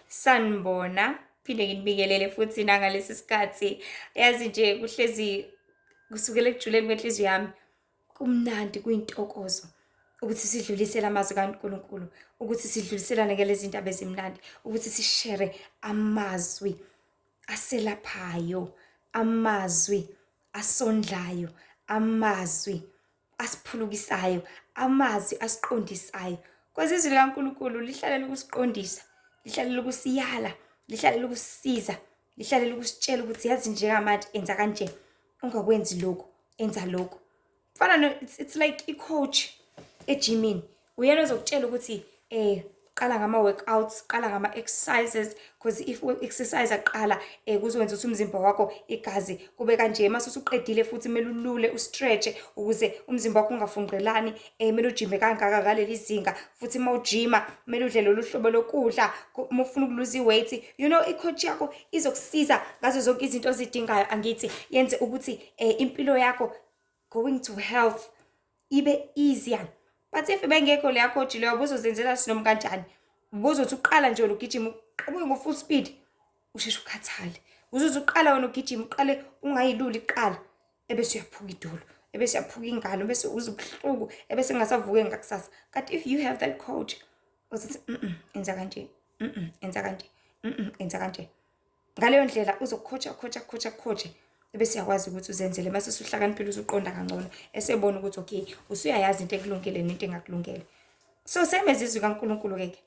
Sanibona, phinde nginibikelele futhi nangalesi sikhathi. Yazi nje kuhlezi kusukela ekujuleni kwenhliziyo yami, kumnandi kuyintokozo ukuthi sidlulisele amazwi kaNkulunkulu, ukuthi sidluliselane ngalezi zinto ezimnandi, ukuthi sishere amazwi aselaphayo, amazwi asondlayo, amazwi asiphulukisayo, amazwi asiqondisayo. Cause izwi likaNkulunkulu lihlalela ukusiqondisa, lihlalela ukusiyala, lihlalela ukusisiza, lihlalela ukusitshela ukuthi yazi njengamanje enza kanje, ungakwenzi lokhu, enza lokhu. Kufana it's like i-coach ejimini. Uyena ozokutshela ukuthi qala ngama-workouts, qala ngama-exercises, cause if exercise aqala kuzokwenza ukuthi umzimba wakho igazi kube kanje. Mase usuqedile futhi kumele ulule ustretche ukuze umzimba wakho ungafunqelani, kumele ujime kangaka ngaleli zinga, futhi mawujima kumele udle lolu hlobo lokudla, uma ufuna ukuluza i-weight. You know, i-coach yakho izokusiza ngazo zonke izinto ozidingayo, angithi yenze ukuthi impilo yakho going to health ibe easier. But if bengekho leya coach leyo ubuzozenzela sinoma kanjani, ubuzothi uqala nje lokugijima uqhamuke ngo-full speed usheshe ukhathale. Uzuze uqala wena ugijima uqale ungayiluli kuqala, ebese uyaphuka idolo, ebese uyaphuka ingalo, bese uzwa ubuhlungu, ebese engasavuke ngakusasa. But if you have that coach uzothi enza kanje, enza kanje, enza kanje, ngaleyo ndlela uzokukhocha ebese uyakwazi ukuthi uzenzele. Mase usuhlakaniphile usuqonda kangcono, esebona ukuthi okay usuyayazi into ekulungele nento engakulungele. So same ezizwi kaNkulunkulu-ke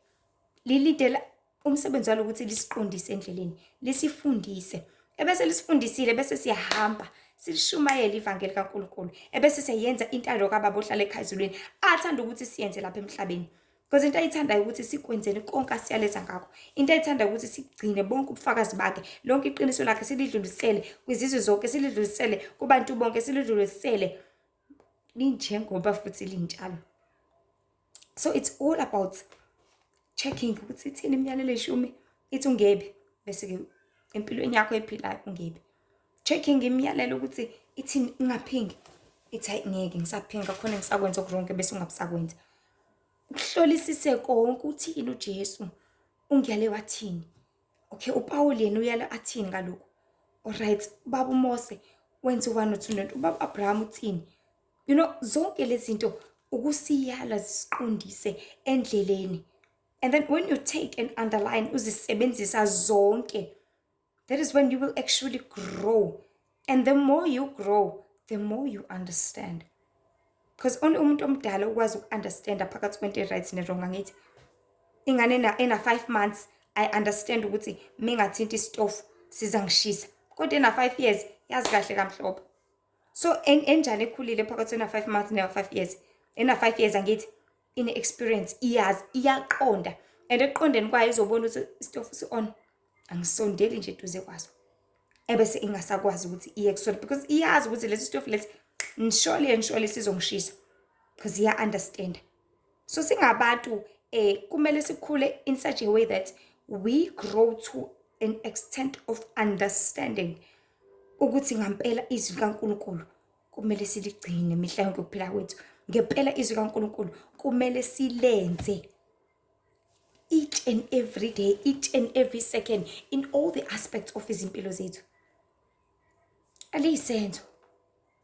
lilidela umsebenzi walo ukuthi lisiqondise endleleni, lisifundise, ebese lisifundisile bese siyahamba silishumayele ivangeli kaNkulunkulu, ebese siyenza intando kaBaba ohlala ekhayizulweni athanda ukuthi siyenze lapha emhlabeni. Because into ayithandayo ukuthi sikwenzele konke asiyaleza ngakho, into ayithandayo ukuthi sigcine bonke ubufakazi bakhe, lonke iqiniso lakhe silidlulisele kwizizwe zonke, silidlulisele kubantu bonke, silidlulisele linjengoba futhi linjalo. So it's all about checking ukuthi ithini imiyalelo eshumi, ithi ungebi, bese-ke empilweni yakho ephilayo ungebi. Checking imiyalelo ukuthi ithini ungaphingi, ithi hayi ngeke ngisaphinga khona ngisakwenza okuronke bese ungabusakwenza. Ukuhlolisise konke uthini uJesu, ungiyale wathini. Okay, uPaul yena uyala athini ngalokho. Alright, ubaba uMose wenza 1 no 2 nento, ubaba Abraham uthini. You know, zonke lezi zinto ukusiyala zisiqondise endleleni. And then when you take and underline uzisebenzisa zonke, that is when you will actually grow. And the more you grow, the more you understand. Because only umuntu omdala ukwazi uku-understanda phakathi kwento e-right ne-wrong. Angithi ingane ena 5 months I understand ukuthi mingathinta isitofu sizangishisa, kodwa ena 5 years yazi kahle kamhlophe. So enjani ekhulile phakathi ena 5 months ne 5 years, ena 5 years angithi ine experience, iyazi, iyaqonda, and eqondeni kwayo izobona ukuthi isitofu si-on, angisondeli nje duze kwaso, ebese ingasakwazi ukuthi iye kusona, because iyazi ukuthi lesi sitofu lesi surely sizongishisa, because iya understand. So singabantu kumele sikhule in such a way that we grow to an extent of understanding ukuthi ngampela izwi kaNkulunkulu kumele siligcine mihla yonke ukuphila kwethu. Ngempela izwi kaNkulunkulu kumele silenze each and every day, each and every second, in all the aspects of izimpilo zethu. Alisenzo,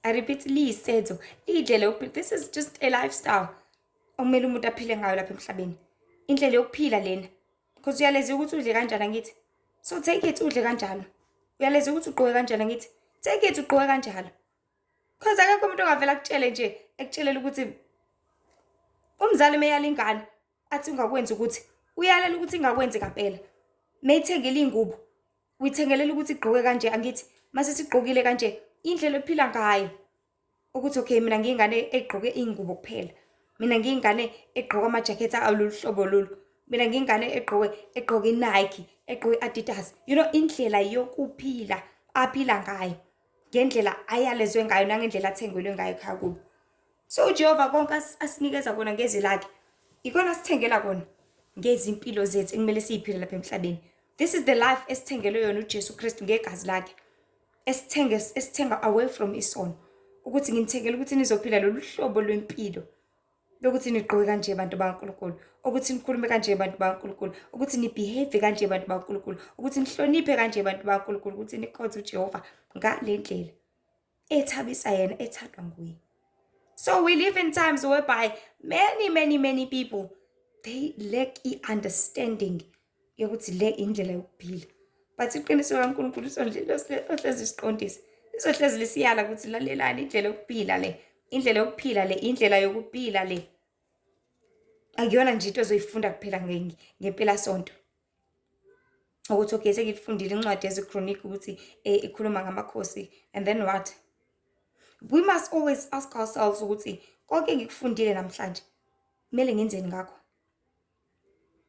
I repeat, liyisenzo, liyindlela yokuphila. This is just a lifestyle okumele umuntu aphile ngayo lapha emhlabeni, indlela yokuphila lena. Because uyalezi ukuthi udle kanjani angithi, so take it udle kanjalo. Uyalezi ukuthi ugqoke kanjani angithi, take it ugqoke kanjalo. Because akekho umuntu ongavela akutshele nje ekutshelela ukuthi umzali meyala ingane athi ungakwenza ukuthi uyalela ukuthi ingakwenzi kampela. Mayithengele ingubo uyithengelela ukuthi igqoke kanje angithi, mase sigqokile kanje indlela ephila ngayo ukuthi okay mina ngiyingane egqoke ingubo kuphela, mina ngiyingane egqoka ama-jacket alolu hlobo lolu, mina ngiyingane egqoke Nike, egqoke Adidas. You know, indlela yokuphila aphila ngayo, ngendlela ayalezwe ngayo nangendlela athengelwe ngayo ekhaya kubo. So uJehova konke asinikeza kona ngezwi lakhe ikona sithengela kona ngezimpilo zethu ekumele siyiphile lapha emhlabeni. This is the life esithengelwe yona uJesu Kristu ngegazi lakhe, esithenga away from isono, ukuthi nginithengele ukuthi nizophila lolu hlobo lwempilo ukuthi nigqoke kanje abantu bakaNkulunkulu, ukuthi nikhulume kanje abantu bakaNkulunkulu, ukuthi nibehave kanje abantu bakaNkulunkulu, ukuthi nihloniphe kanje abantu bakaNkulunkulu, ukuthi nikhonze uJehova ngale ndlela ethabisa yena, ethandwa nguye. So we live in times whereby many people, they lack i-understanding yokuthi le indlela yokuphila. But iqiniso kaNkulunkulu ohlezi isiqondisa, lizohlezi lisiyala ukuthi lalelani indlela yokuphila le. Indlela yokuphila le, indlela yokuphila le. Akuyona nje into ozoyifunda kuphela ngempelasonto. Ukuthi okay sengifundile incwadi yeziKronike ukuthi ikhuluma ngamakhosi, and then what? We must always ask ourselves ukuthi konke ngikufundile namhlanje kumele ngenzeni ngakho.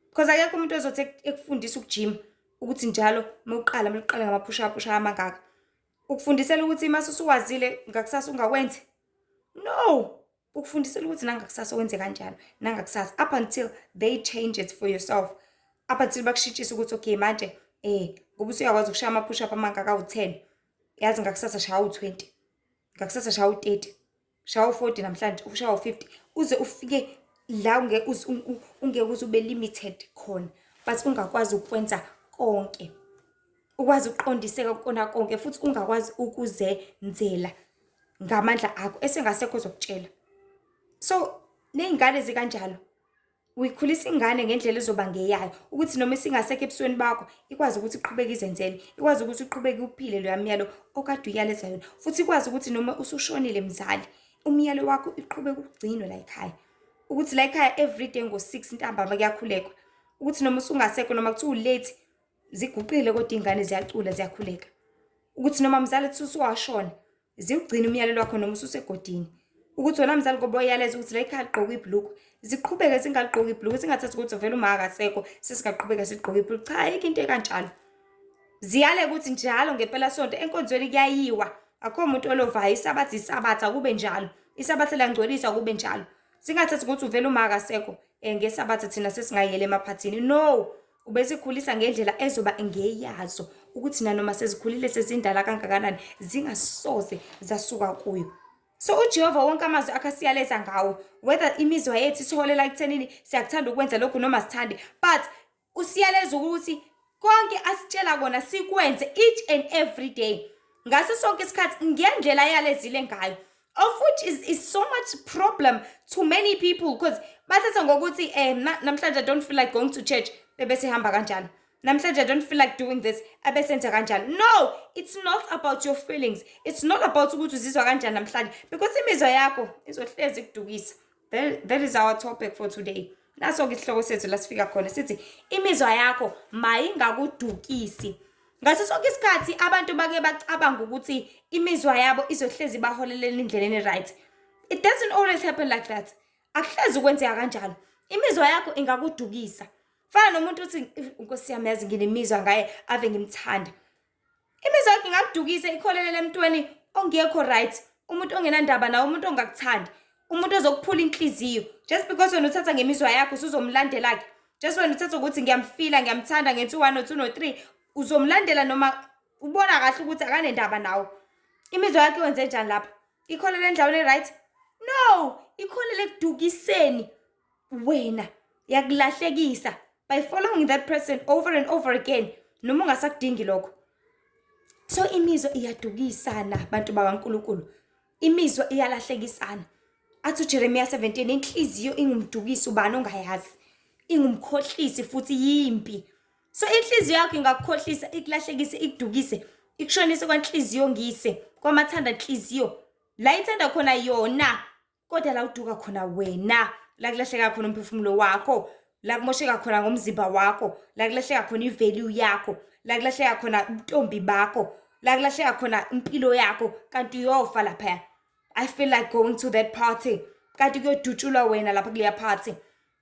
Because akekho umuntu ozothi ekufundisa ukujima ukuthi njalo mawuqala ngama-push up amangaka. Ukufundisela ukuthi mase usuwazile ngakusasa ungakwenzi. No, ukufundisela ukuthi nangakusasa wenze kanjalo, nangakusasa up until they change it for yourself. Up until bakushintshisa ukuthi okay manje ngoba usuyakwazi ukushaya ama-push up amangaka awu-10, yazi ngakusasa shaya u-20, ngakusasa shaya u-30, shaya u-40 namhlanje ushaya u-50, uze ufike la ungeke uze ube limited khona, but ungakwazi ukwenza konke, ukwazi ukuqondiseka kukona konke, futhi ungakwazi ukuzenzela ngamandla akho esengasekho zokutshela. So ney'ngane zikanjalo uyikhulisa ingane ngendlela ezoba ngeyayo, ukuthi noma isingasekho ebusweni bakho ikwazi ukuthi iqhubeke izenzele, ikwazi ukuthi iqhubeke uphile loya myalo okade uyaleza yona, futhi ikwazi ukuthi noma usushonile mzali, umyalo wakho iqhubeke ukugcinwe la ekhaya. Ukuthi la ekhaya everyday ngo-6 ntambama kuyakhulekwa, ukuthi noma usungasekho noma kuthiwa ulate ziguqile kodwa iy'ngane ziyacula ziyakhuleka. Ukuthi noma mzali kuthi usuwashona ziwugcine umyalelo wakho noma ususegodini, ukuthi wena mzali ngoba uyaleza ukuthi la ekhaya ligqoke ibhulukwe, ziqhubeke zingaligqoki ibhulukwe, singathathi ukuthi vele uma akasekho sesingaqhubeka sigqoke ibhulukwe. Cha, ayikho into ekanjalo. Ziyale ukuthi njalo ngempelasonto enkonzweni kuyayiwa, akho umuntu olovayo, isabathi isabathi akube njalo, isabathi langcweliswa akube njalo. Singathathi ukuthi uvele uma akasekho ngesabathi thina sesingayele emaphathini. No, ubesikhulisa ngendlela ezoba ngeyazo ukuthi nanoma sezikhulile sezindala kangakanani zingasoze zasuka kuyo. So uJehova wonke amazwi akasiyaleza ngawo, whether imizwa yethu isiholela ekuthenini siyakuthanda ukwenza lokhu noma sithande, but usiyaleza ukuthi konke asitshela kona sikwenze each and every day, ngaso sonke isikhathi ngendlela yalezile ngayo, of which is so much problem to many people, because bathatha ngokuthi namhlanje I don't feel like going to church, bese hamba kanjalo. Namhlanje I don't feel like doing this, abesenza kanjalo. No, it's not about your feelings. It's not about ukuthi uzizwa kanjani namhlanje, because imizwa yakho izohlezi ikudukisa. That is our topic for today. Naso-ke isihloko sethu lasifika khona sithi imizwa yakho mayingakudukisi. Ngaso sonke isikhathi abantu bake bacabanga ukuthi imizwa yabo izohlezi baholelele indleleni right. It doesn't always happen like that. Akuhlezi kwenzeka kanjalo. Imizwa yakho ingakudukisa. Fana nomuntu uthi Nkosi yami yazi nginemizwa ngaye ave ngimthanda. Imizwa yakho ingakudukisa ikholelele emntweni ongekho right, umuntu ongenandaba nawe, umuntu ongakuthandi, umuntu ozokuphula inhliziyo. Just because wena uthatha ngemizwa yakho usuzomlandela ke. Just wena uthatha ukuthi ngiyamfila, ngiyamthanda nge 1 no 2 no 3, uzomlandela noma ubona kahle ukuthi akanendaba nawe. Imizwa yakho wenze njani lapha? Ikholele endaweni right? No, ikholele ekudukiseni wena, yakulahlekisa by following that person over and over again, noma ungasakudingi lokho. So imizwa iyadukisana bantu bakaNkulunkulu, imizwa iyalahlekisana. Athi uJeremiya 17, inhliziyo ingumdukisi ubani ongayazi, ingumkhohlisi futhi yimpi. So inhliziyo yakho ingakukhohlisa, ikulahlekise, ikudukise, ikushonise kwanhliziyo ngise, kwamathanda inhliziyo, la ithanda khona yona, kodwa la uduka khona wena, la kulahleka khona umphefumulo wakho, la kumosheka khona ngomzimba wakho, la kulahleka khona ivalue yakho, la kulahleka khona ubuntombi bakho, la kulahleka khona impilo yakho, kanti uyofa lapha. I feel like going to that party, kanti kuyodutshulwa wena lapha kuleya party.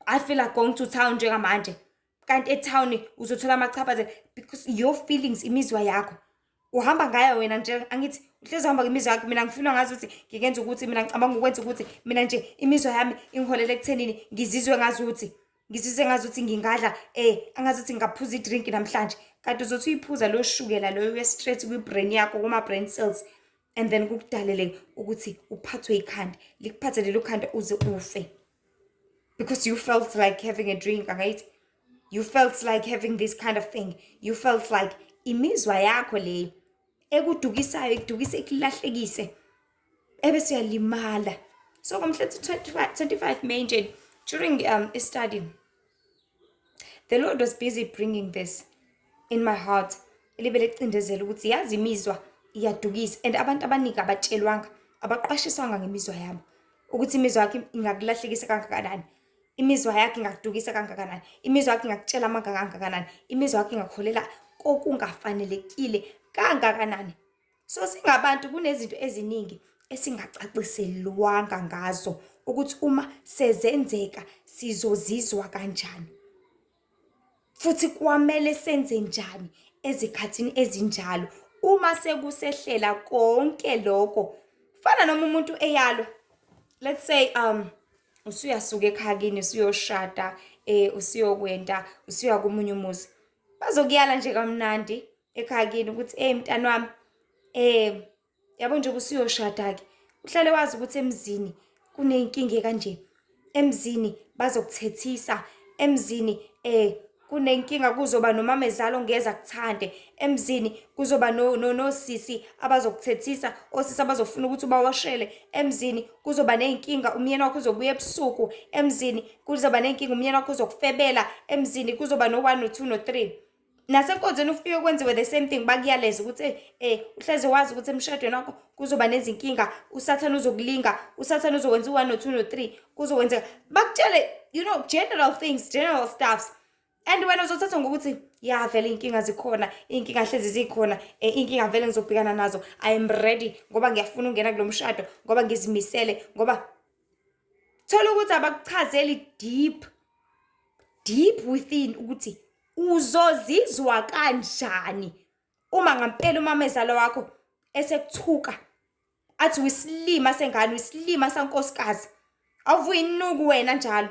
I feel like going to town njengamanje, kanti etown uzothola amachaphaza, because your feelings, imizwa yakho uhamba ngayo wena nje. Angithi uhlezi uhamba ngemizwa yakho. Mina ngifuna ngazi ukuthi ngikenza ukuthi, mina ngicabanga ukwenza ukuthi, mina nje imizwa yami ingiholele ekuthenini ngizizwe ngazuthi ngingadla angazuthi ngaphuza idrink namhlanje, kanti uzothi uyiphuza lo shukela lo uye straight kwi-brain yakho, kuma-brain cells, and then kukudalele ukuthi uphathwe ikhanda, likuphathe lelo khanda uze ufe. because you felt like having a drink, right? You felt like having this kind of thing. You felt like imizwa yakho le ekudukisayo ekudukise ikulahlekise ebese uyalimala. So ngomhla 25 May nje during a study, the Lord was busy bringing this in my heart. Libe lecindezela ukuthi yazi imizwa iyadukisa, and abantu abaningi abatshelwanga, abaqwashiswanga ngemizwa yabo ukuthi imizwa yakhe ingakulahlekisa kangakanani, imizwa yakhe ingakudukisa kangakanani, imizwa yakhe ingakutshela amanga kangakanani, imizwa yakhe ingakholela kokungafanelekile kangakanani. So singabantu kunezinto eziningi esingacaciselwanga ngazo ukuthi uma sezenzeka sizozizwa kanjani, futhi kwamele senze njani ezikhathini ezinjalo uma sekusehlela konke lokho. Fana noma umuntu eyalwa, let's say usuyasuka ekhaya kini usiyoshada, usiyokwenda, usiya komunye umuzi, bazokuyala nje kamnandi ekhaya kini ukuthi mntana wami, yabo nje usiyoshada ke uhlale wazi ukuthi emzini kunenkinga kanje, emzini bazokuthethisa, emzini kunenkinga, kuzoba nomamezalo ongeza kuthande, emzini kuzoba nosisi abazokuthethisa, osisi abazofuna ukuthi ubawashele, emzini kuzoba nenkinga umyeni wakho uzobuya ebusuku, emzini kuzoba nenkinga umyeni wakho uzokufebela, emzini kuzoba no 1 no 2 no 3. Nasenkonzweni ufike kwenziwe the same thing, bakuyaleza ukuthi uhleze wazi ukuthi emshadweni wakho kuzoba nezinkinga, usathana uzokulinga, usathana uzokwenza u1 no 2 no 3, kuzokwenzeka, bakutshele general things, general stuffs. And wena uzothatha ngokuthi ya vele inkinga zikhona, inkinga hlezi zikhona, inkinga vele ngizobhekana nazo, I am ready ngoba ngiyafuna ungena kulomshado, ngoba ngizimisele, ngoba thola ukuthi abakuchazeli deep within ukuthi uzozizwa kanjani uma ngempela umamezalo wakho esekuthuka athi uyisilima sengane, uyisilima sankosikazi, awuvuyi inuku wena njalo,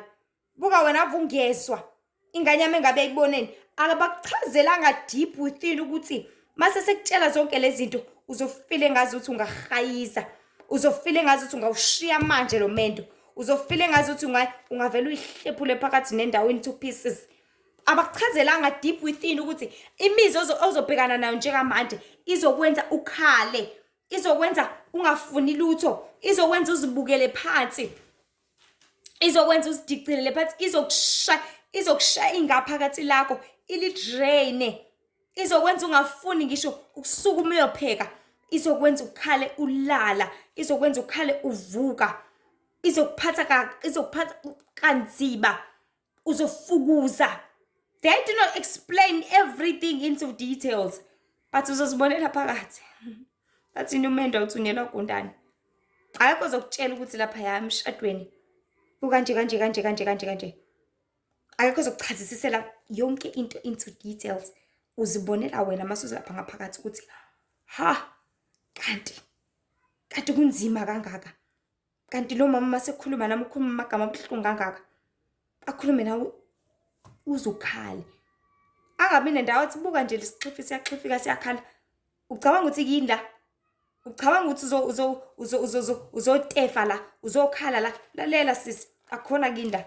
buka wena avungezwa ingane yami engabe ayiboneni. Abakuchazelanga deep within ukuthi mase sekutshela zonke lezi zinto uzofile ngazi ukuthi ungahayiza, uzofile ngazi ukuthi ungawushiya manje lo mendo, uzofile ngazi ukuthi ungavela uyihlephule phakathi nendawo into pieces. Abakuchazelanga deep within ukuthi imizwa ozobhekana nayo njengamanje izokwenza ukhale, izokwenza ungafuni lutho, izokwenza uzibukele phansi, izokwenza uzidicilele phansi, izokushaya ingaphakathi lakho ilidraine, izokwenza ungafuni ngisho ukusukuma uyopheka, izokwenza ukhale ulala, izokwenza ukhale uvuka, izokuphatha kanzima, uzofukuza. They do not explain everything into details, but uzozibonela phakathi. Bathi numendo uthunyelwa kundani, akekho uzokutshela ukuthi lapha yami emshadweni kanje. Akekho uzokuchazisisela yonke into into details. Uzibonela wena mase uzilapha ngaphakathi ukuthi kanti kunzima kangaka, kanti lo mama masekhuluma nami ukhuluma amagama abuhlungu kangaka, akhulume nawe uzukhale, angabi nendawo athi buka nje lesixhifi siyaxhifika siyakhala. Ucabanga ukuthi yini la? Ucabanga ukuthi uzotefa la, uzokhala la? Lalela sisi, akukhona kini la.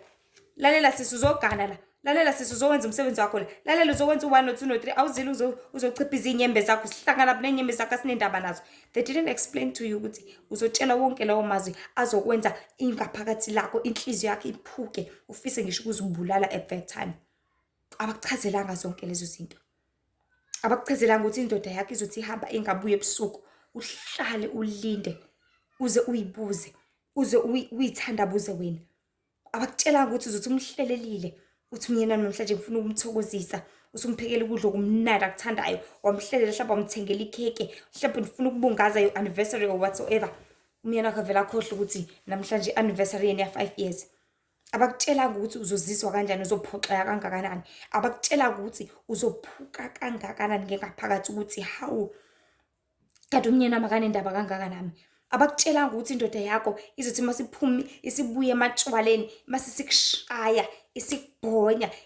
Lalela sisi, uzogana la. Lalela sisi, uzowenza umsebenzi wakho la. Lalela uzokwenza u1 no 2 no 3, awuzile uzochiphiza inyembe zakho, sihlangana nenyembe zakho asinendaba nazo. They didn't explain to you ukuthi uzotshela wonke lawo mazwi azokwenza ingaphakathi lakho inhliziyo yakho iphuke, ufise ngisho ukuzibulala at that time. Abakuchazelanga zonke lezo zinto. Abakuchazelanga ukuthi indoda yakho izothi ihamba ingabuye ebusuku, uhlale ulinde uze uyibuze, uze uyithandabuze wena. Abakutshelanga ukuthi uzothi umhlelelile uthi myena namhlanje ngifuna ukumthokozisa, usumphekela ukudla okumnandi akuthandayo, wamhlelela mhlawumbe wamthengela ikheke, mhlawumbe ngifuna ukubungaza your anniversary or whatsoever, umyena wakho vela khohle ukuthi namhlanje anniversary yeni ya 5 years. Abakutshelanga ukuthi uzozizwa kanjani, uzophoxeka kangakanani, abakutshelanga ukuthi uzophuka kangakanani ngengaphakathi ukuthi hawu kanti umyena makane indaba kangaka nami. Abakutshelanga ukuthi indoda yakho izothi masiphumi isibuye ematshwaleni, masisikushaya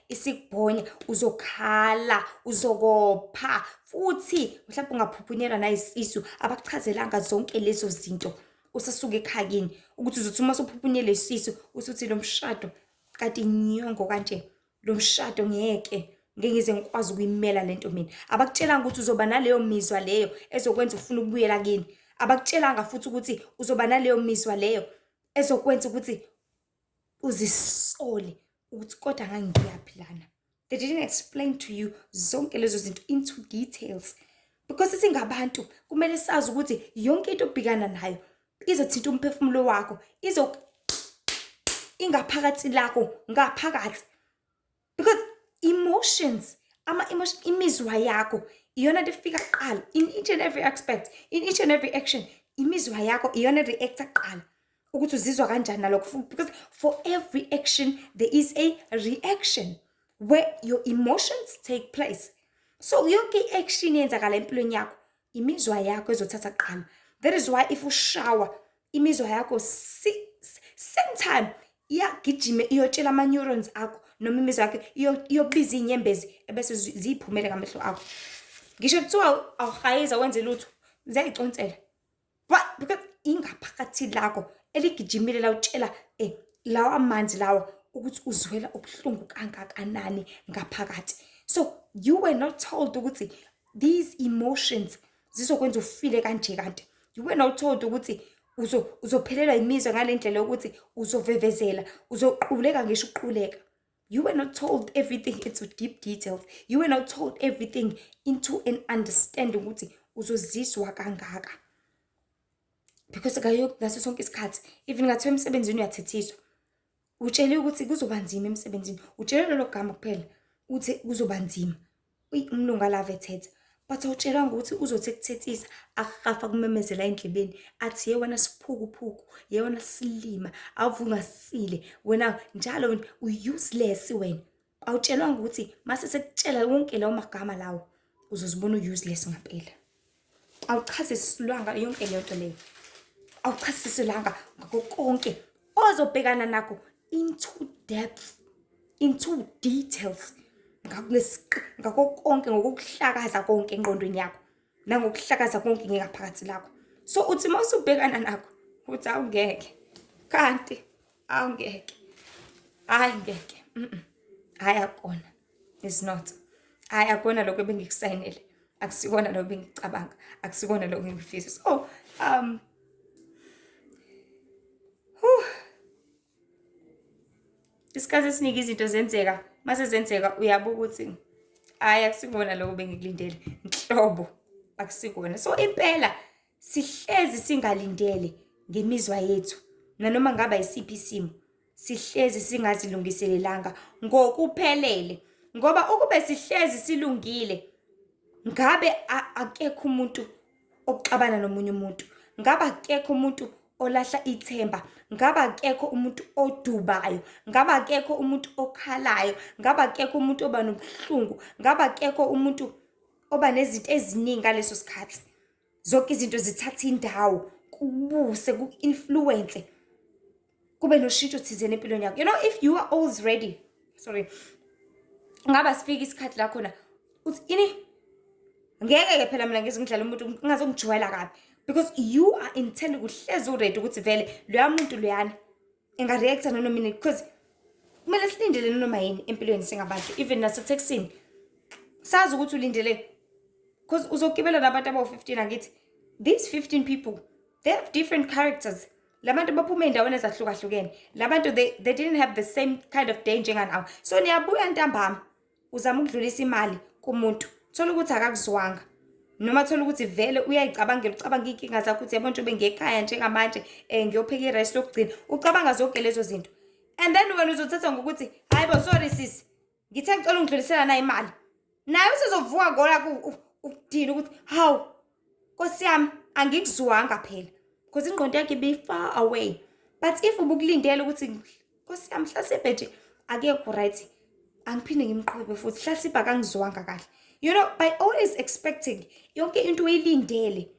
isikubhonya uzokhala, uzokopha futhi mhlawumbe ungaphuphunyelwa nayisisu. Abakuchazelanga zonke lezo zinto usasuka ekhaya kini ukuthi uzothi uma usuphuphunyele isisu usuthi lo mshado kanti nyongo kanje lo mshado ngeke ngize ngikwazi ukuyimela lento mina. Abakutshelanga ukuthi uzoba naleyo mizwa leyo ezokwenza ufuna ukubuyela kini. Abakutshelanga futhi ukuthi uzoba naleyo mizwa leyo ezokwenza ukuthi uzisole ukuthi kodwa ngangiyaphi lana. They didn't explain to you zonke lezo zinto into details. Because singabantu kumele sazi ukuthi yonke into obhekana nayo izothinta umphefumulo wakho, ingaphakathi lakho, ngaphakathi. Because emotions, imizwa yakho iyona efika kuqala in each and every aspect, in each and every action. Imizwa yakho iyona reacta kuqala ukuthi uzizwa kanjani nalokho. Because for every action there is a reaction where your emotions take place. So yonke action yenzakala empilweni yakho, imizwa yakho ezothatha kuqala. That is why if ushower, imizwa yakho same time iyagijima iyotshela ama-neurons akho noma imizwa yakho iyobiza inyembezi ebese ziyiphumele ngamehlo akho. Ngisho kuthiwa awuhayiza wenze lutho ziyayiconsela, but because ingaphakathi lakho eligijimile la utshela lawa amanzi lawa ukuthi uzwela ubuhlungu kangakanani ngaphakathi. So you were not told ukuthi these emotions zizokwenza ufile kanje kanti. You were not told ukuthi uzophelelwa imizwa ngale ndlela yokuthi uzovevezela, uzoquleka ngisho uquleka. You were not told everything into deep details. You were not told everything into an understanding ukuthi uzozizwa kangaka. Because ngaso sonke isikhathi even ngathiwa emsebenzini uyathethiswa, utshele ukuthi kuzoba nzima emsebenzini, utshele lelo gama kuphela uthi kuzoba nzima. Umlungu alave ethetha, but awutshelanga ukuthi uzothi ekuthethisa akafa kumemezela endlebeni athi yewena siphukuphuku, yewena silima, awuvungasile, wena njalo useless wena. Awutshelwanga ukuthi mase sekutshela wonke lawo magama lawo uzozibona useless ngempela. Awuchasiselwanga yonke leyo nto leyo. Awuchasiselanga ngakho konke ozobhekana nakho into depth, into details. Ngakho konke ngokuhlakaza konke engqondweni yakho nangokuhlakaza konke ngengaphakathi lakho. So uthi mawusubhekana nakho uthi awungeke, kanti awungeke, hayi ngeke, hayi akona, it's not. Hayi akona lokho ebengikusayinele, akusikona lokho bengicabanga, akusikona lokho engifisa. So isikhathi esiningi izinto zenzeka, mase zenzeka uyabuka ukuthi hayi akusikona lokho bengikulindele, nhlobo akusikona. So impela sihlezi singalindele ngemizwa yethu nanoma ngaba isiphi isimo, sihlezi singazilungiselelanga ngokuphelele, ngoba ukube sihlezi silungile ngabe akekho umuntu okuxabana nomunye umuntu, ngabe akekho umuntu olahla ithemba, ngabe akekho umuntu odubayo, ngabe akekho umuntu okhalayo, ngabe akekho umuntu oba nobuhlungu, ngabe akekho umuntu oba nezinto eziningi ngaleso sikhathi. Zonke izinto zithatha indawo, kubuse, ku-influence, kube noshintsho thizeni empilweni yakho. You know, if you are always ready, ngaba sifika isikhathi la khona uthi ini ngeke phela mina ngizongidlala umuntu ngingazongijwayela kabi, because you are intended kuhlezi uready ukuthi vele loya muntu loyana engareacta noma mina, because kumele silindele noma yini empilweni singabantu. Even naseTexini sazi ukuthi ulindele, because uzogibela nabantu aba-15 angithi these 15 people they have different characters. Labantu baphuma endaweni ezahlukahlukene, labantu they didn't have the same kind of day njenganawe. So niyabuya ntambama uzama ukudlulisa imali kumuntu, thola ukuthi akakuzwanga, noma thola ukuthi vele uyayicabangela, ucabanga inkinga zakho ukuthi yabona njengoba ngekhaya njengamanje ngiyopheka i-rice lokugcina, ucabanga zonke lezo zinto. And then wena uzothatha ngokuthi hayi bo sorry sis, ngithe ngicela ungidlulisela na imali, naye usezovuka ngola ukudina ukuthi hawu Nkosi yami angikuzwanga phela, because ingqondo yakhe be far away. But if ubukulindela ukuthi Nkosi yami Hlasipa nje akekho right, angiphinde ngimqhube futhi Hlasipa akangizwanga kahle. You know, by always expecting yonke into uyilindele,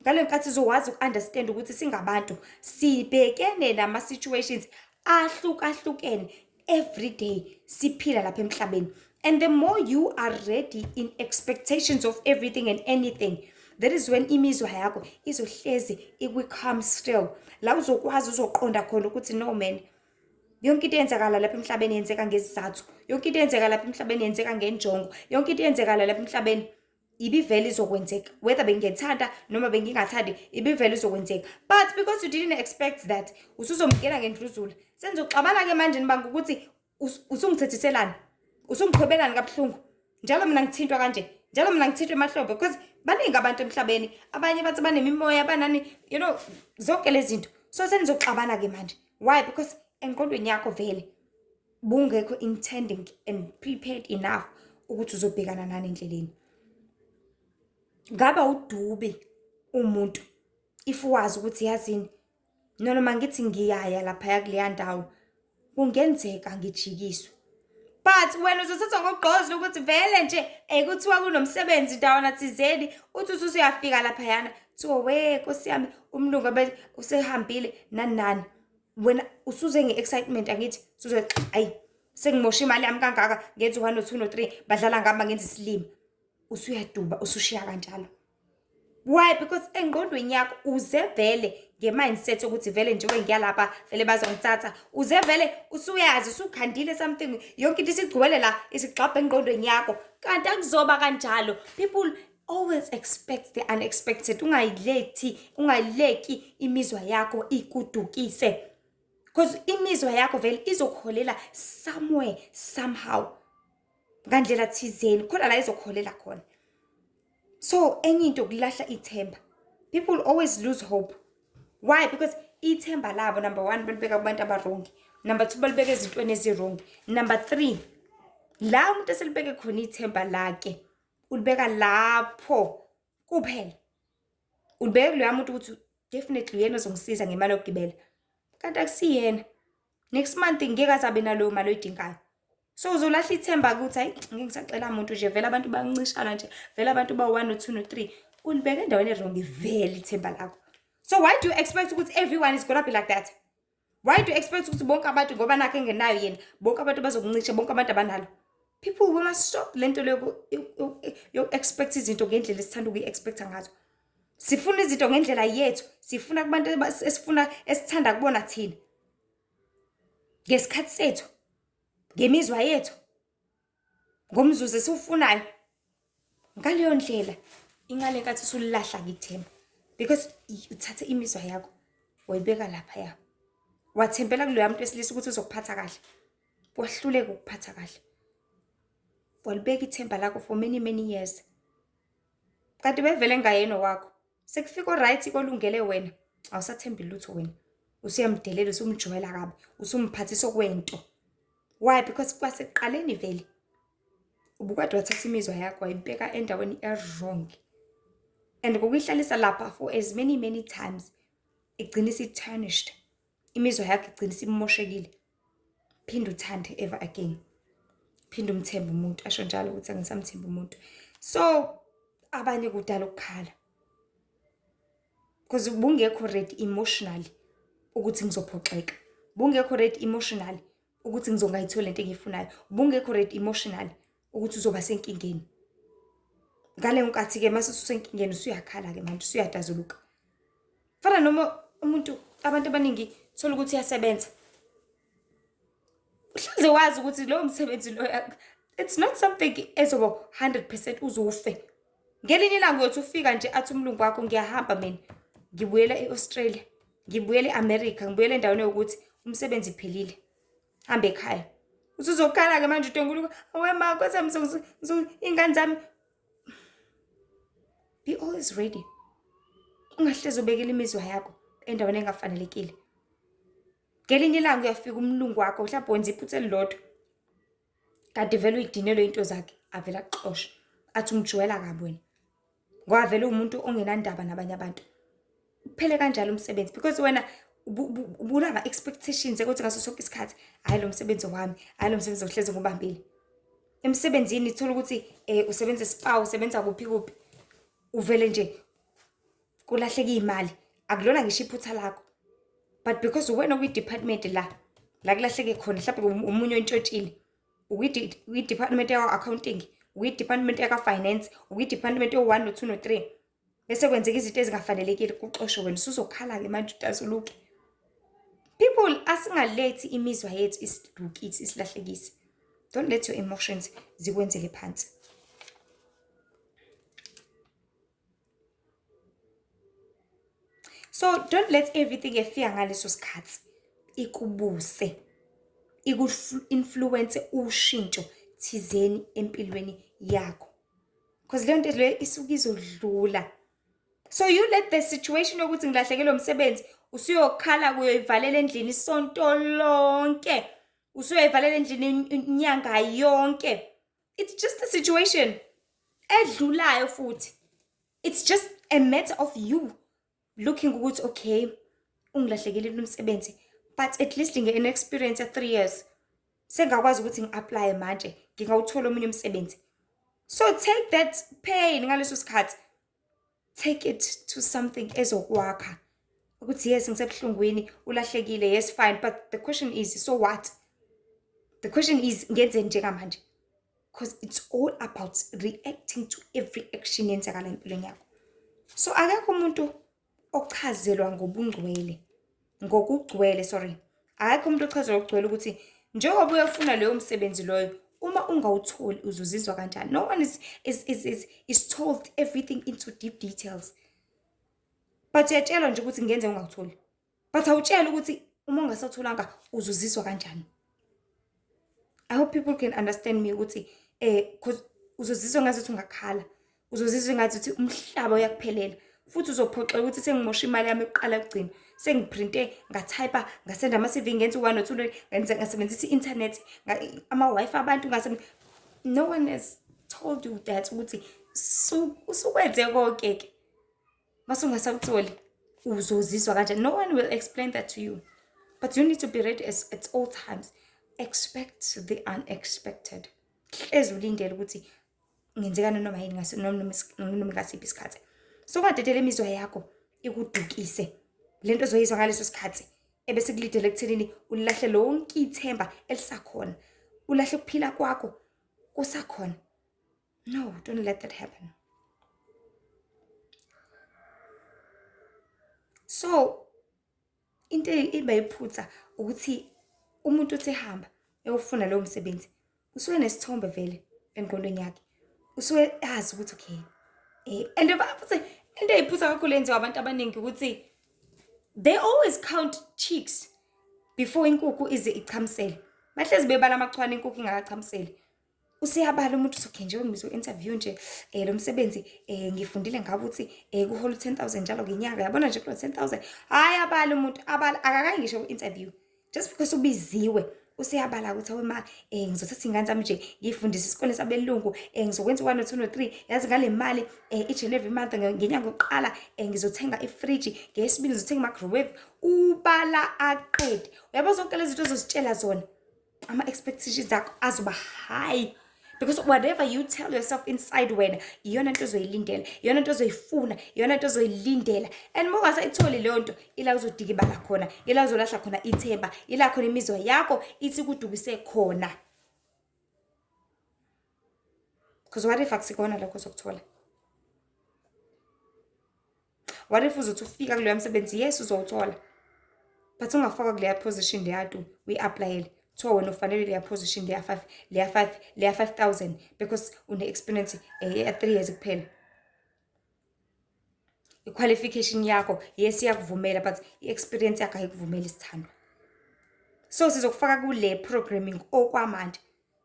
ngale nkathi uzowazi ukunderstand ukuthi singabantu sibhekene nama situations ahlukahlukene every day siphila lapha emhlabeni. And the more you are ready in expectations of everything and anything, that is when imizwa yakho izohlezi ikwi-calm still, la uzokwazi uzoqonda khona ukuthi no man, Yonke into eyenzakala lapha emhlabeni yenzeka ngesizathu. Yonke into eyenzeka lapha emhlabeni yenzeka ngenjongo. Yonke into eyenzakala lapha emhlabeni ibivele izokwenzeka, whether bengithanda noma bengingathandi, ibivele izokwenzeka. But because you didn't expect that, usuzomkela ngendluzula. Sengizoxabana ke manje nibanga ukuthi usungithethiselani, usungikhwebelani kabuhlungu. Njalo mina ngithintwa kanje, njalo mina ngithintwa emahlombe because baningi abantu emhlabeni, abanye bathi banemimoya banani, zonke lezi zinto. So senizoxabana ke manje. Why? Because engqondweni yakho vele bungekho intending and prepared enough ukuthi uzobhekana nani endleleni. Ngaba udubi umuntu if wazi ukuthi yazini noma ngithi ngiyaya lapha kuleya ndawo kungenzeka ngijikiswe. But wena uzothatha ngogqozi ukuthi vele nje kuthiwa kunomsebenzi ndawana thizeni uthi usuyafika lapha yana kuthiwa we Nkosi yami umlungu abe usehambile nani wena usuze ngeexcitement angithi suze ayi sengimosha imali yami kangaka ngenza 1 2 3 badlala ngamba ngenza isilima usuyaduba usushiya kanjalo. Why? Because engqondweni yakho uze vele ngemindset ukuthi vele nje ngiyalapha vele bazongithatha, uze vele usuyazi usukhandile something yonke into isigcwele la isigxabha engqondweni yakho kanti akuzoba kanjalo. People always expect the unexpected. Ungayileki imizwa yakho ikudukise because imizwa yakho vele izokholela somewhere somehow ngandlela thizeni khona la izokholela khona. So enye into ukulahla ithemba. People always lose hope. Why? Because ithemba labo number 1 balibeka kubantu abarongi, number 2 balibeka ezintweni ezirong, number 3 la umuntu eselibeke khona ithemba lakhe ulibeka lapho kuphela. Ulibeka kuloya muntu ukuthi definitely yena uzongisiza ngemali yokugibela kanti akusiyena. Next month ngeke azabe nalo mali oyidingayo. So uzolahla ithemba ukuthi hayi ngeke ngisacela umuntu nje vele abantu bancishana nje vele abantu ba 1 2 no 3 ulibeka endaweni erongi vele ithemba lakho. So why do you expect ukuthi everyone is going to be like that? Why do you expect ukuthi bonke abantu ngoba nakho engenayo yena bonke abantu bazokuncisha bonke abantu abanalo? People we must stop lento leyo you expect izinto ngendlela esithanda ukuyi-expecta ngazo. Sifuna izinto ngendlela yethu, sifuna kubantu esithanda kubona thina ngesikhathi sethu, ngemizwa yethu, ngomzuzu esiwufunayo. Ngaleyo ndlela ingale nkathi usulahla ngithemba because uthatha imizwa yakho wayibeka lapha ya. Wathembela kuloya muntu wesilisa ukuthi uzokuphatha kahle, wahluleka ukuphatha kahle. Walibeka ithemba lakho for many years. Kanti bevele ngayena wakho. Sekufika oright kolungele wena, awusathembi lutho wena. Usuyamdelela usumjwayela kabi, usumphathisa kwento. Why? Because kwasekuqaleni vele ubukade wathatha imizwa yakho wayibeka endaweni wrong. And ngokuyihlalisa lapha for as many times igcina isi-tarnished. Imizwa yakho igcina isimoshekile. Phinda uthande ever again. Phinda umthembe umuntu, asho njalo ukuthi angisamthemba umuntu. So abanye kudala ukukhala because bungekho ready emotionally ukuthi ngizophoxeka. Bungekho ready emotionally ukuthi ngizongayithola into engiyifunayo. Bungekho ready emotionally ukuthi uzoba senkingeni. Ngale nkathi ke mase usenkingeni usuyakhala ke manje usuyadazuluka. Fana noma umuntu abantu abaningi thola ukuthi uyasebenza. Uhlaze wazi ukuthi lo msebenzi lo it's not something ezoba 100% uzufe. Ngelinye ilanga uyothi ufika nje athi umlungu wakho ngiyahamba mina. Ngibuyela eAustralia, ngibuyela eAmerica, ngibuyela endaweni yokuthi umsebenzi iphelile. Hambe ekhaya. Usuzokhala ke manje uTonguluka, awema kwasami ingane zami. Be always ready. Ungahlezi ubekela imizwa yakho endaweni engafanelekile. Ngelinye ilanga uyafika umlungu wakho mhlawumbe wenza iphutha elilodwa. Kanti vele uyidinelwe into zakhe, avela kuxosha. Athi umjwayela kabi wena. Ngoba vele umuntu ongenandaba nabanye abantu. Kuphele kanjalo umsebenzi because wena ubulama expectations ukuthi ngaso sonke isikhathi hayi lo msebenzi wami, hayi lo msebenzi ohleze ngubambile. Emsebenzini ithola ukuthi usebenza Spar, usebenza kuphi uvele nje kulahleka imali, akulona ngisho iphutha lakho. But because wena kwi department la kulahleke khona mhlawumbe umunye ontshotshile, ukwi department ya accounting, ukwi department ya finance, ukwi department yo 1 no 2 no 3. Bese kwenzeka izinto ezingafanelekile kuxoshwe wena usuzokhala ke manje utazuluke. People asingalethi imizwa yethu isidukithi isilahlekise. Don't let your emotions zikwenzele phansi. So don't let everything efika ngaleso sikhathi ikubuse, iku-influence ushintsho thizeni empilweni yakho. Because leyo nto leyo isuke izodlula. So you let the situation yokuthi ngilahlekelwe umsebenzi usuyokhala kuyoyivalela endlini isonto lonke, usuyoyivalela endlini inyanga yonke. It's just a situation edlulayo futhi. It's just a matter of you looking ukuthi okay ungilahlekelile umsebenzi, but at least nge experience ya 3 years sengakwazi ukuthi ngi-apply manje ngingawuthola omunye umsebenzi. So take that pain ngaleso sikhathi, take it to something ezokwakha ukuthi yes ngisebuhlungwini ulahlekile, yes fine, but the question is so what? The question is ngenze njengamanje, because it's all about reacting to every action yenzakala empilweni yakho. So akekho umuntu ochazelwa ngokugcwele, akekho umuntu ochazelwa ngokugcwele ukuthi njengoba uyafuna leyo msebenzi loyo uma ungawutholi uzozizwa kanjani. No one is told everything into deep details. But uyatshelwa nje ukuthi ngenze ungawutholi, but awutshela ukuthi uma ungasatholanga uzozizwa kanjani. I hope people can understand me ukuthi because uzozizwa ngathi ungakhala, uzozizwa ngathi umhlaba uyakuphelela, futhi uzophoxeka ukuthi sengimosha imali yami eqala kugcina, sengiprinte ngatype ngasenda ama-CV ngenza 1 or 2 ngasebenzisa i-internet ama-Wi-Fi abantu no one has told you that ukuthi usukwenze konke mase ungasakutholi uzozizwa kanjani. No one will explain that to you, but you need to be ready at all times. Expect the unexpected. Ezulindele ukuthi ngenzekana noma yini noma ngasiphi isikhathi. So ungadedela imizwa yakho ikudukise lento ozoyizwa ngaleso sikhathi ebese kulidele ekuthenini ulahle lonke ithemba elisakhona, ulahle ukuphila kwakho kusakhona. No, don't let that happen. So into iba yiphutha ukuthi umuntu uthi hamba eyofuna leyo msebenzi usuke nesithombe vele engqondweni yakhe, usuke yazi ukuthi okay and futhi into eyiphutha kakhulu yenziwa abantu abaningi ukuthi they always count chicks before inkukhu ize ichamsele. Bahlezi bebala amachwane inkukhu ingakachamseli. Usiyabala umuntu uthi okay nje ngizwe interview nje lo msebenzi ngifundile ngabo ukuthi kuhola 10,000 njalo ngenyanga, yabona nje kulo 10,000. Hayi abala umuntu abala akakange ngisho interview just because ubiziwe usiyabala ukuthi awema ngizothatha ingane zami nje ngifundisa isikole sabelungu ngizokwenza 1 or 2 or 3 yazi ngale mali each and every month ngenyanga oqala ngizothenga ifridge, ngesibili ngizothenga microwave. Ubala aqede. Uyabo zonke lezi zinto ozozitshela zona ama expectations zakho azoba high, because whatever you tell yourself inside wena iyona into ozoyilindela, iyona into ozoyifuna, iyona into ozoyilindela. And uma ungasayitholi leyo nto ila uzodika ibala khona, ila uzolahla khona ithemba, ila khona imizwa yakho ithi kudukise khona. Because what if akusikona lokho uzokuthola? What if uzothi ufika kuleyo msebenzi yes uzowuthola, but ungafaka kuleya position leyatu uyi-applyele kuthiwa wena ufanele leya position leya 5,000 because une-experience ya 3 years kuphela. I-qualification yakho yes iyakuvumela but i-experience yakho ayikuvumeli isithando. So sizokufaka kule programming okwamanje.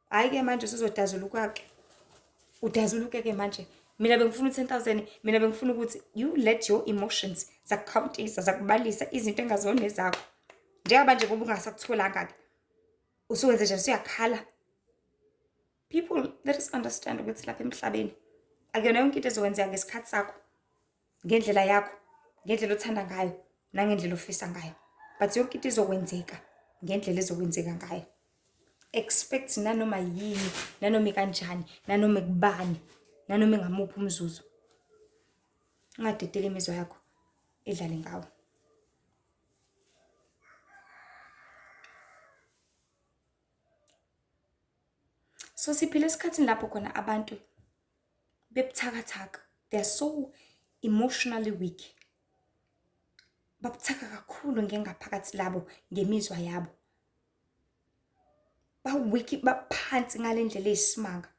Hayi-ke manje usuzodazuluka-ke, udazuluke-ke manje. Mina bengifuna 10,000, mina bengifuna ukuthi you let your emotions zakukhawuntisa, zakubalisa izinto engazona ezakho. Njengoba nje ngoba ungasakutholanga-ke usuwenze nje usuyakhala. People, let us understand ukuthi lapha emhlabeni akuyona yonke into ezokwenzeka ngesikhathi sakho, ngendlela yakho, ngendlela othanda ngayo nangendlela ofisa ngayo, but yonke into izokwenzeka ngendlela ezokwenzeka ngayo. Expect nanoma yini, nanoma kanjani, nanoma kubani, nanoma ngamuphi umzuzu. Ungadedela imizwa yakho idlale ngawo. So siphila esikhathini lapho khona abantu bebuthakathaka, they are so emotionally weak. babuthaka kakhulu ngengaphakathi labo ngemizwa yabo. Ba-weak, baphansi ngale ndlela eyisimanga.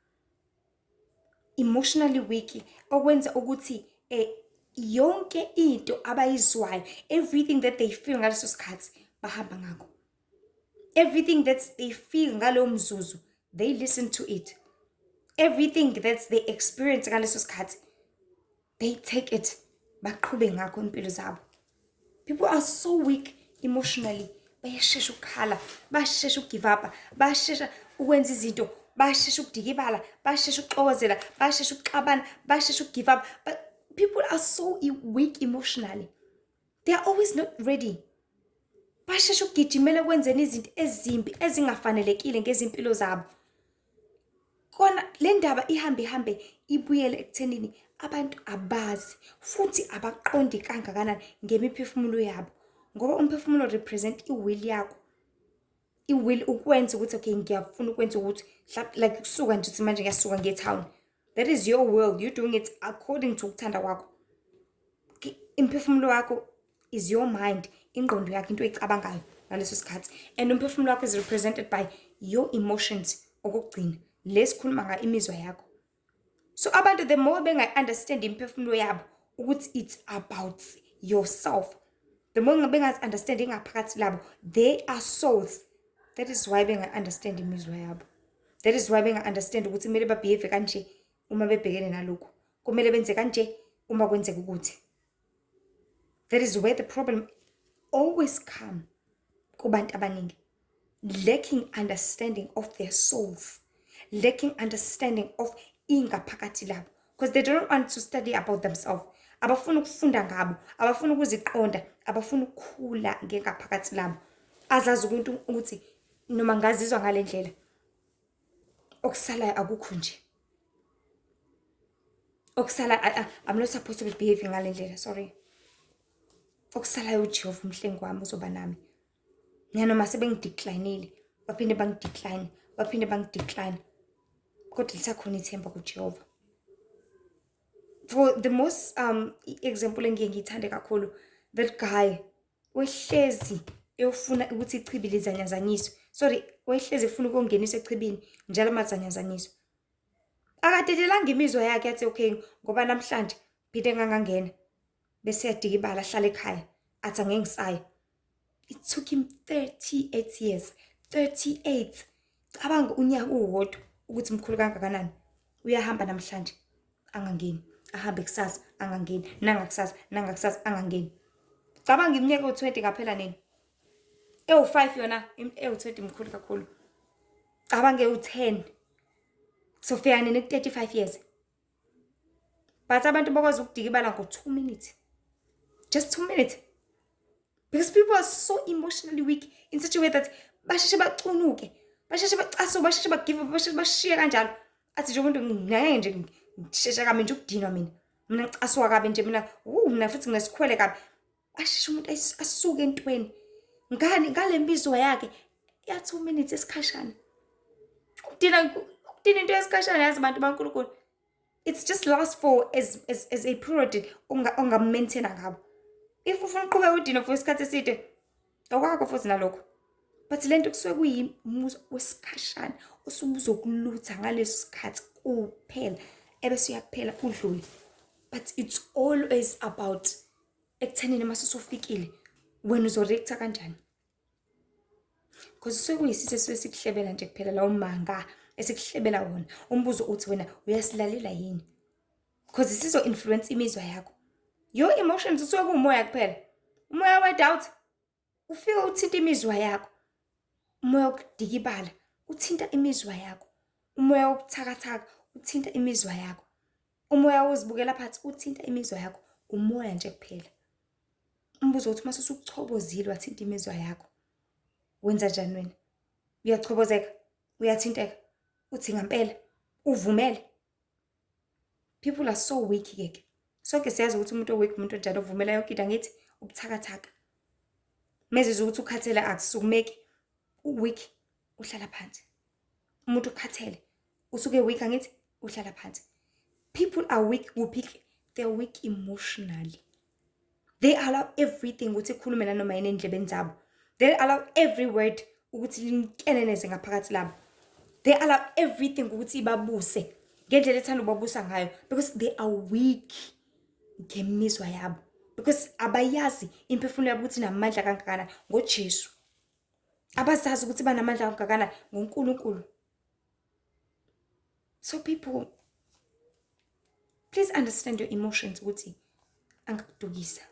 Emotionally weak, okwenza ukuthi yonke into abayizwayo, everything that they feel ngaleso sikhathi bahamba ngakho. Everything that they feel ngalowo mzuzu, they listen to it. Everything that they experience ngaleso sikhathi, they take it, baqhube ngakho impilo zabo. People are so weak emotionally. Bayashesha ukukhala, bayashesha ugive up, bayashesha ukwenza izinto, bayashesha ukudikibala, bayashesha ukuxokozela, bayashesha ukuxabana, bayashesha ugive up. But people are so weak emotionally. They are always not ready. Bayashesha ukugijimela kwenzeni izinto ezimbi ezingafanelekile ngezimpilo zabo. Kona le ndaba ihambe ibuyele ekuthenini abantu abazi futhi abaqondi kangakanani ngemiphefumulo yabo, ngoba umphefumulo represent iwill yakho. Iwill ukwenza ukuthi okay, ngiyafuna ukwenza ukuthi like kusuka nje manje ngiyasuka nge-town. That is your will. You're doing it according to ukuthanda kwakho. Imphefumulo wakho is your mind, ingqondo yakho, into eyicabangayo ngaleso sikhathi. And umphefumulo wakho is represented by your emotions okugcina. Lesikhuluma nga imizwa yakho. So abantu, the more benga-understand imphefumulo yabo ukuthi it's about yourself, the more benga-understand ingaphakathi labo, they are souls. That is why benga-understand imizwa yabo. That is why benga-understand ukuthi kumele babehave kanje uma bebhekene nalokho, kumele benze kanje uma kwenzeka ukuthi. That is where the problem always come kubantu abaningi. Lacking understanding of their souls, lacking understanding of ingaphakathi labo, because they don't want to study about themselves. Abafuna ukufunda ngabo, abafuna ukuziqonda, abafuna ukukhula ngengaphakathi labo. Azazi umuntu ukuthi noma ngazizwa ngale ndlela, okusalayo akukho nje. Okusala, I'm not supposed to be behaving ngale ndlela, sorry. Okusalayo uJehova umhlengi wami uzoba nami. Noma sebengideclineile, baphinde bangidecline, baphinde bangidecline. Kodwa lisakhona ithemba kuJehova. For the most example engiye ngiyithande kakhulu, that guy wehlezi eyofuna ukuthi ichibi lizanyazanyiswe. Sorry, wehlezi efuna ukungeniswa echibini njalo amazanyazanyiswe. Akadedelanga imizwa yakhe yathi okay, ngoba namhlanje phinde ngangangena bese yadikibala ahlala ekhaya athi angeke ngisaye. It took him 38 years. 38. Cabanga unyaka uwodwa ukuthi mkhulu kangakanani. Uyahamba namhlanje angangeni, ahambe kusasa angangeni, nangakusasa angangeni. Cabanga iminyaka u20 ngaphela nini? Ewu5 yona, ewu20 mkhulu kakhulu. Cabanga ewu10. Sofia nini ku35 years. But abantu bakwazi ukudikibala ngo2 minutes. Just 2 minutes. Because people are so emotionally weak in such a way that basheshe bacunuke, basheshe bacaso, basheshe bagive up, basheshe bashiye kanjalo. Athi nje umuntu nginaye nje ngishesha kabi nje ukudinwa mina. Mina ngicaswa kabi nje mina futhi nginesikhwele kabi. Basheshe umuntu asuke entweni. Ngani ngale mbizo yakhe ya 2 minutes esikhashana. Ukudina into esikhashana yazi abantu baNkulunkulu. It's just last for as a period onga-maintain ngabo. If ufuna uqhubeka udino for isikhathi eside, awakho futhi nalokho. But lento kusuke kuyimuzo wesikhashana osubuzokulutha ngaleso sikhathi kuphela ebese uyaphela udlule. But it's always about ekuthenini mase usufikile wena uzoreacta kanjani. Because kusuke kuyisithe sesikuhlebela nje kuphela lawo manga esikuhlebela wona. Umbuzo uthi wena uyasilalela yini? Because isizo influence imizwa yakho. Your emotions usuke kumoya kuphela. Umoya we-doubt ufika uthinta imizwa yakho. Umoya wokudikibala uthinta imizwa yakho. Umoya wokuthakathaka uthinta imizwa yakho. Umoya wozibukela phansi uthinta imizwa yakho. Umoya nje kuphela. Umbuzo uthi mase usukuchobozile wathinta imizwa yakho. Wenza njani wena? Uyachobozeka? Uyathinteka? Uthi ngempela uvumele? People are so weak ke. Sonke siyazi ukuthi umuntu oweak umuntu onjalo ovumela yonke into angithi ubuthakathaka. Mezizwe ukuthi ukhathele akusukumeki. Weak uhlala phansi. Umuntu ukhathele usuke weak angithi uhlala phansi. People are weak, they're weak emotionally. They allow everything ukuthi ikhulume nanoma yini endlebeni zabo. They allow every word ukuthi linkeneneze ngaphakathi labo. They allow everything ukuthi ibabuse ngendlela ethanda ukubabusa ngayo, because they are weak ngemizwa yabo, because abayazi imphefumulo yabo ukuthi inamandla kangakanani ngoJesu. Abazazi ukuthi banamandla kangakanani ngoNkulunkulu. So people, please understand your emotions ukuthi angakudukisa.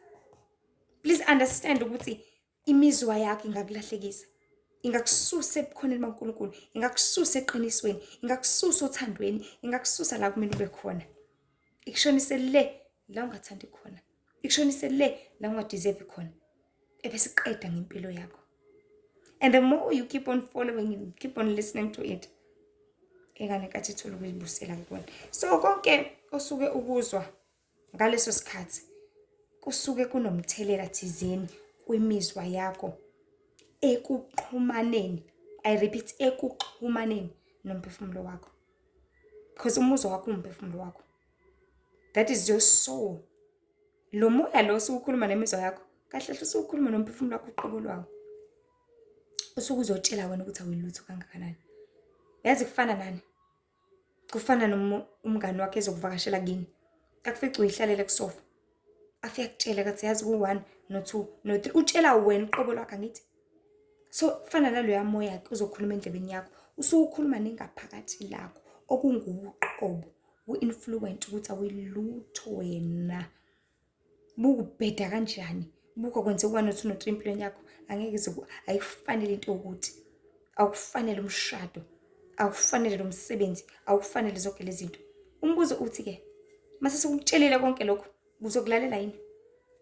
Please understand ukuthi imizwa yakho ingakulahlekisa. Ingakususa ebukhoneni baNkulunkulu, ingakususa eqinisweni, ingakususa othandweni, ingakususa la kumele ube khona. Ikushonise le la ungathandi khona. Ikushonise le la ungadeserve khona. Ebese qeda ngempilo yakho. And the more you keep on following and keep on listening to it, engane kathi thola ukuyibusela kuwena. So konke osuke ukuzwa ngaleso sikhathi kusuke kunomthelela thizeni kwimizwa yakho ekuxhumaneni. I repeat, ekuxhumaneni nomphefumulo wakho. Because umuzwa wakho umphefumulo wakho. That is your soul. Lo moya lo usukhuluma nemizwa yakho, kahle kahle usukhuluma nomphefumulo wakho uqobo lwawo. Usuke uzotshela wena ukuthi awuyilutho kangakanani. Yazi kufana nani? Kufana nomngani wakhe ezokuvakashela kini. Akufica uyihlalele kusofa. Afike akutshele kathi yazi ku1 no2 no3 utshela wena uqobo lwakhe ngithi. So kufana naloya moya yakhe uzokhuluma endlebeni yakho. Usukhuluma nengaphakathi lakho okunguqobo, u-influence ukuthi awuyilutho wena. Bukubheda kanjani? Buka kwenze u1 no2 no3 empilweni yakho. Angeke ayikufanele into ukuthi awukufanele umshado, awukufanele lo msebenzi, awukufanele zonke lezi zinto. Umbuzo uthi ke mase sekutshelile konke lokho uzokulalela yini?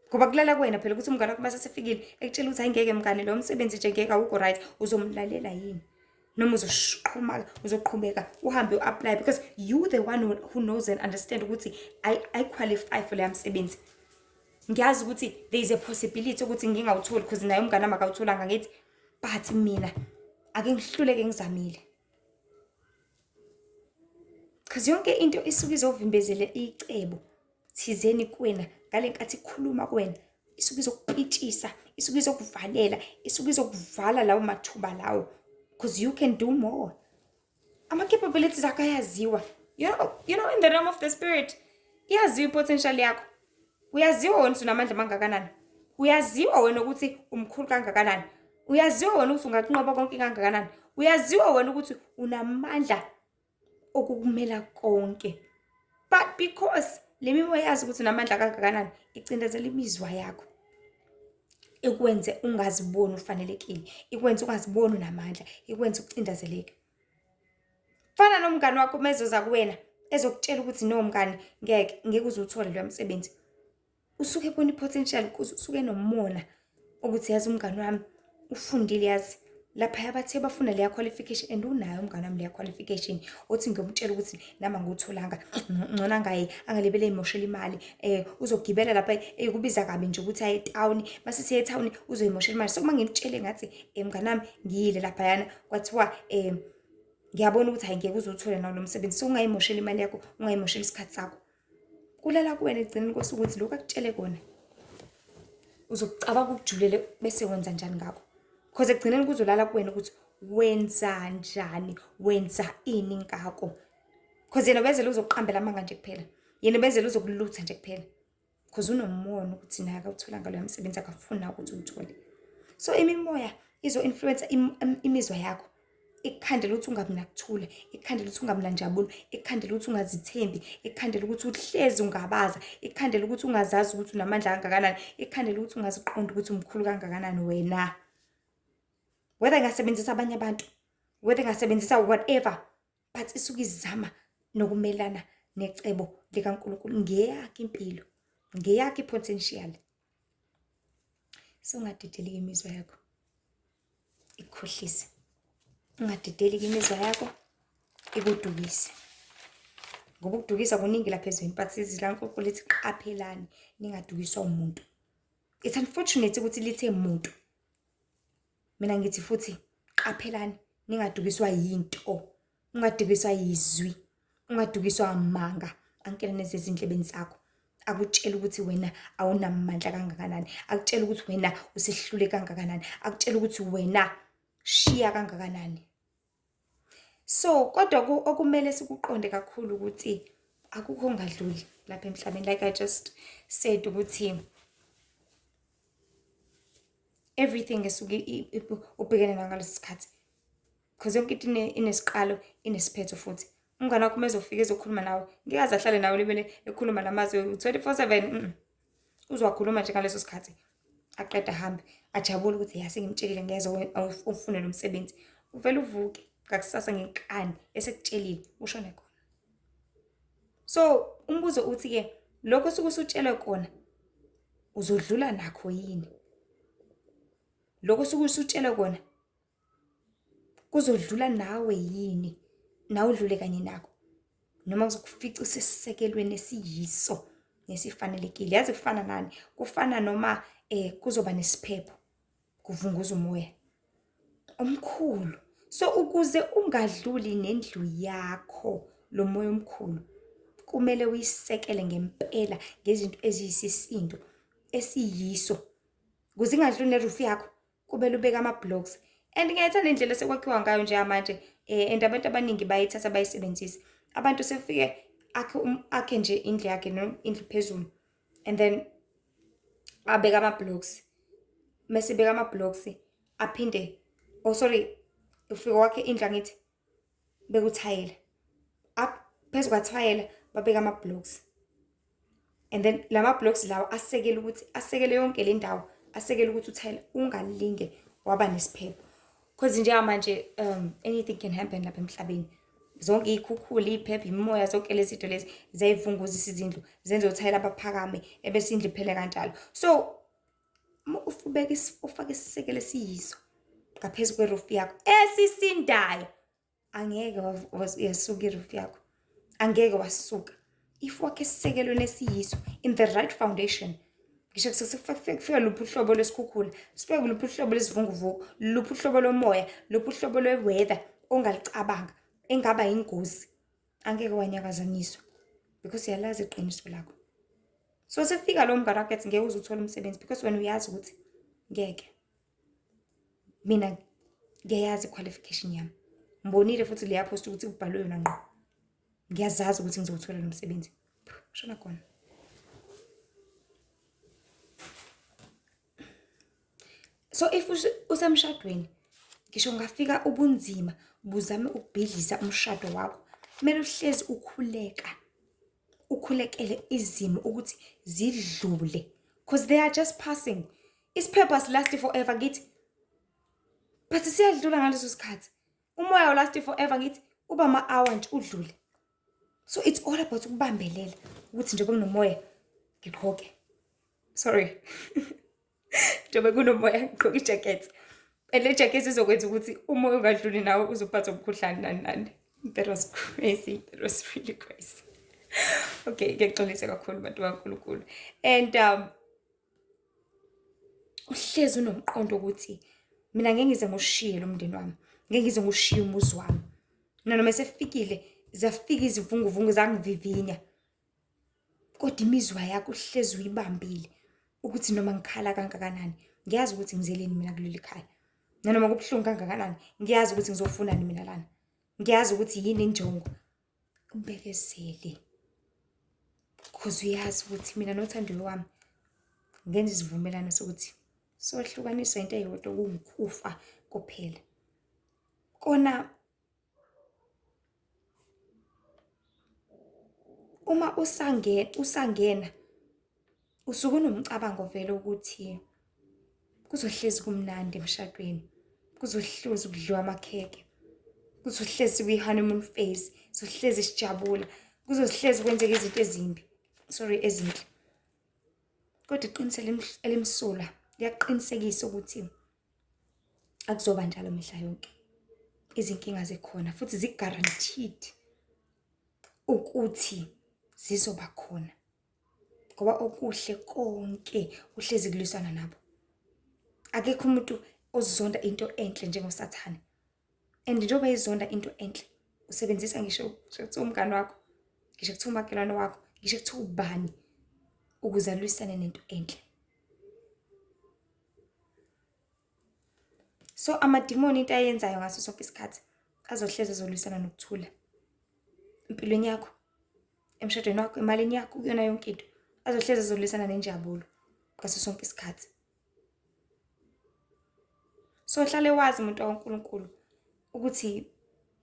Ngoba kulala kuwena phela ukuthi umngane wakho mase sefikile ekutshela ukuthi ayingeke mngane lo msebenzi nje ngeke awukho right, uzomlalela yini? Noma uzoqhubeka uhambe uapply, because you the one who knows and understand ukuthi I qualify for le msebenzi. Ngiyazi ukuthi there is a possibility ukuthi ngingawutholi because naye umngane makawutholanga ngithi, but mina ake ngihluleke ngizamile. Because yonke into isuke izovimbezele icebo thizeni kuwena ngale nkathi ikhuluma kuwena, isuke izokupitshisa, isuke izokuvalela, isuke izokuvala lawo mathuba lawo, because you can do more. Ama capabilities akho ayaziwa. You know in the realm of the spirit, iyaziwa potential yakho. Uyaziwa wena ukuthi unamandla mangakanani. Uyaziwa wena ukuthi umkhulu kangakanani. Uyaziwa wena ukuthi ungakunqoba konke kangakanani. Uyaziwa wena ukuthi unamandla okukumela konke. But because lemimoya yazi ukuthi unamandla kangakanani, icindezela imizwa yakho. Ikwenze ungaziboni ufanelekile, ikwenze ungaziboni unamandla, ikwenze ucindezeleke. Fana nomngane wakho mezoza kuwena ezokutshela ukuthi no mngane ngeke uzuthole lo msebenzi. Usuke ebona ipotential, usuke nomona ukuthi yazi umngane wami ufundile yazi. Lapha abathe bafuna leya qualification and unayo umngane wami leya qualification. Othi ngiyomtshela ukuthi nama ngutholanga ngcona ngaye angalebele emotional imali. Uzogibela lapha kubiza kabi nje ukuthi aye etown, mase siye etown uzoyimoshela imali. So kuma ngimtshele ngathi mngane wami ngiyile lapha yana kwathiwa ngiyabona ukuthi hayi ngeke uzuthola nawo lo msebenzi. So ungayimoshela imali yakho, ungayimoshela isikhathi sakho. Kulala kuwena egcineni kosukuthi lokho akutshele kona uzokucabanga ukujulele bese wenza njani ngakho. Because egcineni kuzolala kuwena ukuthi wenza njani, wenza ini ngakho. Because yena bezele uzoqhambela amanga nje kuphela, yena bezele uzokulutha nje kuphela, because unomona ukuthi naye akawuthola ngalo msebenzi akafuna ukuthi uthole. So imimoya izo influence imizwa yakho, ikukhandela ukuthi ungabi nakuthula, ikukhandela ukuthi ungabi nanjabulo, ikukhandela ukuthi ungazithembi, ikukhandela ukuthi uhlezi ungabaza, ikukhandela ukuthi ungazazi ukuthi unamandla kangakanani, ikukhandela ukuthi ungaziqonda ukuthi umkhulu kangakanani wena. Whether ngasebenzisa abanye abantu, whether ngasebenzisa whatever, but isuke izama nokumelana necebo likaNkulunkulu ngeyakhe impilo, ngeyakhe potential. So ungadedeli imizwa yakho ikukhohlise. Ungadedeli imizwa yakho ikudukise. Ngoba ukudukisa kuningi lapha ezweni, but izilaNkulunkulu lithi qaphelani ningadukiswa umuntu. It's unfortunate ukuthi lithe umuntu. Mina ngithi futhi qaphelani ningadukiswa yinto, ungadukiswa yizwi, ungadukiswa amanga ankele nezindlebeni zakho. akutshela ukuthi wena awunamandla kangakanani, akutshela ukuthi wena usehlule kangakanani, akutshela ukuthi wena shiya kangakanani. So kodwa okumele sikuqonde kakhulu ukuthi akukho ongadluli lapha emhlabeni, like I just said ukuthi everything esuke ubhekene ngalesi sikhathi, because yonke into inesiqalo inesiphetho futhi. Umngane wakho mezofika ezokhuluma nawe ngeke aze ahlale nawe libele ekhuluma namazwi 24/7 uzwakhuluma nje ngaleso sikhathi aqeda ahambe ajabule ukuthi yase ngimtshelile ngiyeza ufune lo msebenzi, uvela uvuke ngakusasa ngenkani esekutshelile ushone khona. So umbuzo uthi ke lokho suku usutshelwe kona uzodlula nakho yini? Lokho suku usutshelwe kona kuzodlula nawe yini? Nawe udlule kanye nakho, noma kuzokufica usesisekelweni esiyiso nesifanelekile. Yazi kufana nani? Kufana noma kuzoba nesiphepho kuvunguza umoya omkhulu. So ukuze ungadluli nendlu yakho lo moya omkhulu, kumele uyisekele ngempela ngezinto eziyisisindo esiyiso. Ukuze ingadluli neroof yakho, kumele ubeke ama-blocks. And ngiyayithanda indlela sekwakhiwa ngayo nje manje, and abantu abaningi bayithatha bayisebenzise. Abantu sefike akhe nje indlu yakhe noma indlu phezulu, and then abeka ama-blocks. Mase beka ama-blocks aphinde, ufike wakhe indlu angithi beka uthayela. Phezu kwathayela babeka ama-blocks. And then lama blocks lawa asekele yonke le ndawo, asekele ukuthi uthayela ungalinge waba nesiphepho. Because nje manje anything can happen lapha emhlabeni. Zonke ikhukhula, iphepha, imoya, zonke lezi zinto lezi ziyayivunguzisa izindlu, zenza uthayela abaphakame ebese indlu iphele kanjalo. So ufake isisekelo esiyiso ngaphezu kweroof yakho esisindayo, angeke yasuka iroof yakho, angeke wasuka. If wakhe isisekelweni esiyiso in the right foundation, ngisho kusefika luphi uhlobo lwesikhukhula, sifike luphi uhlobo lesivunguvuku, luphi uhlobo lomoya, luphi uhlobo lwe-weather ongalicabanga engaba ingozi, angeke wanyakazanyiswa because uyalazi iqiniso lakho. So sefika lo mngane wakho ethi ngeke uze uthole umsebenzi because wena uyazi ukuthi ngeke. Mina ngiyayazi i-qualification yami, ngibonile futhi leya post ukuthi kubhalwe yona ngqo. Ngiyazazi ukuthi ngizowuthola lo msebenzi. Shona khona. So if usemshadweni, ngisho ngafika ubunzima buzame ukubhidlisa umshado wakho, kumele uhlezi ukhulekele izimo ukuthi zidlule, because they are just passing. Isiphepho asilast forever ngithi, but siyadlula ngaleso sikhathi. Umoya last forever ngithi, uba ama-hour nje udlule. So it's all about ukubambelela ukuthi njengoba kunomoya ngiqhoke. Sorry. Njengoba kunomoya ngiqhoke ijacket. And le jacket izokwenza ukuthi umoya ungadluli nawe uzophatha umkhuhlane nani. That was crazy. That was really crazy. Okay, ngiyexolisa kakhulu bantu kaNkulunkulu. And uhlezi unomqondo ukuthi mina ngeke ngize ngoshiye lo mndeni wami, ngeke ngize ngoshiye umuzi wami. Noma sefikile zafika izivunguvungu zangivivinya, kodwa imizwa yakho uhlezi uyibambile ukuthi noma ngikhala kangakanani ngiyazi ukuthi ngizeleni mina kuleli khaya, noma kubhlungu kangakanani ngiyazi ukuthi ngizofunani mina lana, ngiyazi ukuthi yini injongo. Ubekezele because uyazi ukuthi mina noThando wami ngenza isivumelano sokuthi sohlukaniswa into eyodwa kungukufa kuphela. Kona uma usangena usuke unomcabango vele ukuthi kuzohlezi kumnandi emshadweni, kuzohlezi kudliwa amakheke, kuzohlezi kwi-honeymoon phase, kuzohlezi sijabula, kuzohlezi kwenzeka izinto ezinhle. Kodwa iqiniselo elimsulwa liyaqinisekisa ukuthi akuzoba njalo mihla yonke. Izinkinga zikhona futhi zi-guaranteed ukuthi zizoba khona, ngoba okuhle konke uhlezi kulisana nabo. Akekho umuntu ozonda into enhle njengoSathane. And njengoba izonda into enhle, usebenzisa ngisho kuthiwa umngane wakho, ngisho kuthiwa umakhelwane wakho, ngisho kuthiwa ubani. ukuze alwisane nento enhle. So amadimoni into ayenzayo ngaso sonke isikhathi azohlezi ezolwisana nokuthula empilweni yakho, emshadweni wakho, emalini yakho, kuyona yonke into. Azohlezi ezolwisana nenjabulo ngaso sonke isikhathi. So hlale wazi umuntu kaNkulunkulu ukuthi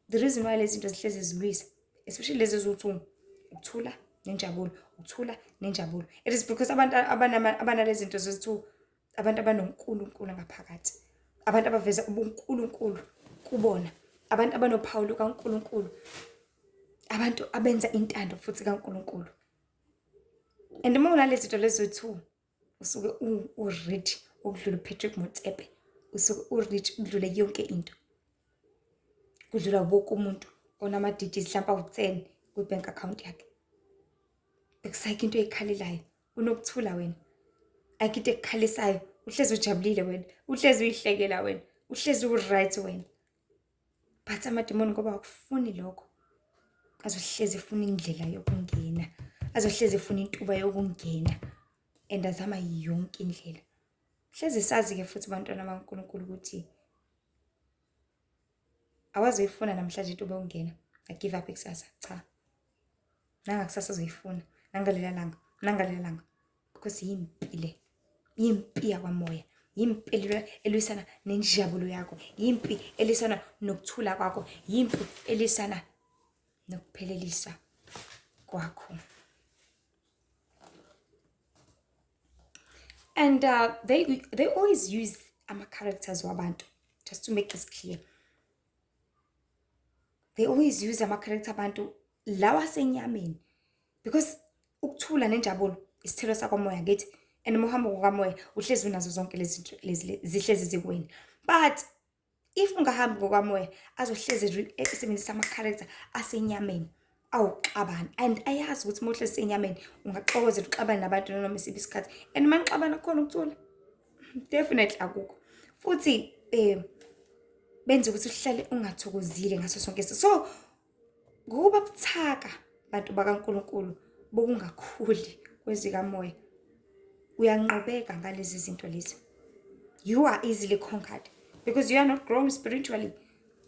the reason why lezi zinto zihlezi zilwisa, especially lezi eziwu-2, ukuthula nenjabulo, ukuthula nenjabulo. It is because abantu abanalezi zinto zezi-2, abantu abanoNkulunkulu ngaphakathi, abantu abaveza ubuNkulunkulu kubona, abantu abanophawu lukaNkulunkulu, abantu abenza intando futhi kaNkulunkulu. And uma unalezi zinto lezi ziwu-2, usuke u-rich ukudlula uPatrick Motsepe, usuke u-rich ukudlula yonke into, kudlula wonke umuntu onamadidi mhlawumbe awu-10 kwi-bank account yakhe. Bekusayikho into eyikhalelayo, unokuthula wena. Ayikho into ekukhalisayo, uhlezi ujabulile wena, uhlezi uyihlekela wena, uhlezi u-right wena. But amadimoni ngoba akufuni lokho, azohlezi efuna indlela yokungena, azohlezi efuna intuba yokungena, and azama yonke indlela. Hlezi sazi-ke futhi bantwana bakaNkulunkulu ukuthi awazoyifuna namhlanje intuba yokungena, give up kusasa. Cha, nangakusasa azoyifuna, nangalela langa, because yimpi le, yimpi yakwamoya, yimpi elwisana nenjabulo yakho, yimpi elwisana nokuthula kwakho, yimpi elwisana nokupheleliswa kwakho. And they always use ama-characters wabantu, just to make this clear. They always use ama-character abantu lawa senyameni, because ukuthula nenjabulo isithelo sakwamoya ngithi, and umuhambo ngokamoya uhlezi unazo zonke lezi zinto zihlezi zikuwena. But if ungahambi ngokamoya azohlezi esebenzisa ama-character asenyameni awuxabana, and ayazi ukuthi mohle senyameni ungaxokozela uxabana nabantu noma isiphi isikhathi, and manixabana khona ukuthula definitely akukho, futhi benza ukuthi uhlale ungathokozile ngaso sonke isikhathi. So ngokuba buthaka bantu bakaNkulunkulu bokungakhuli kwezikamoya, uyanqobeka ngalezi zinto lezi. You are easily conquered because you are not grown spiritually,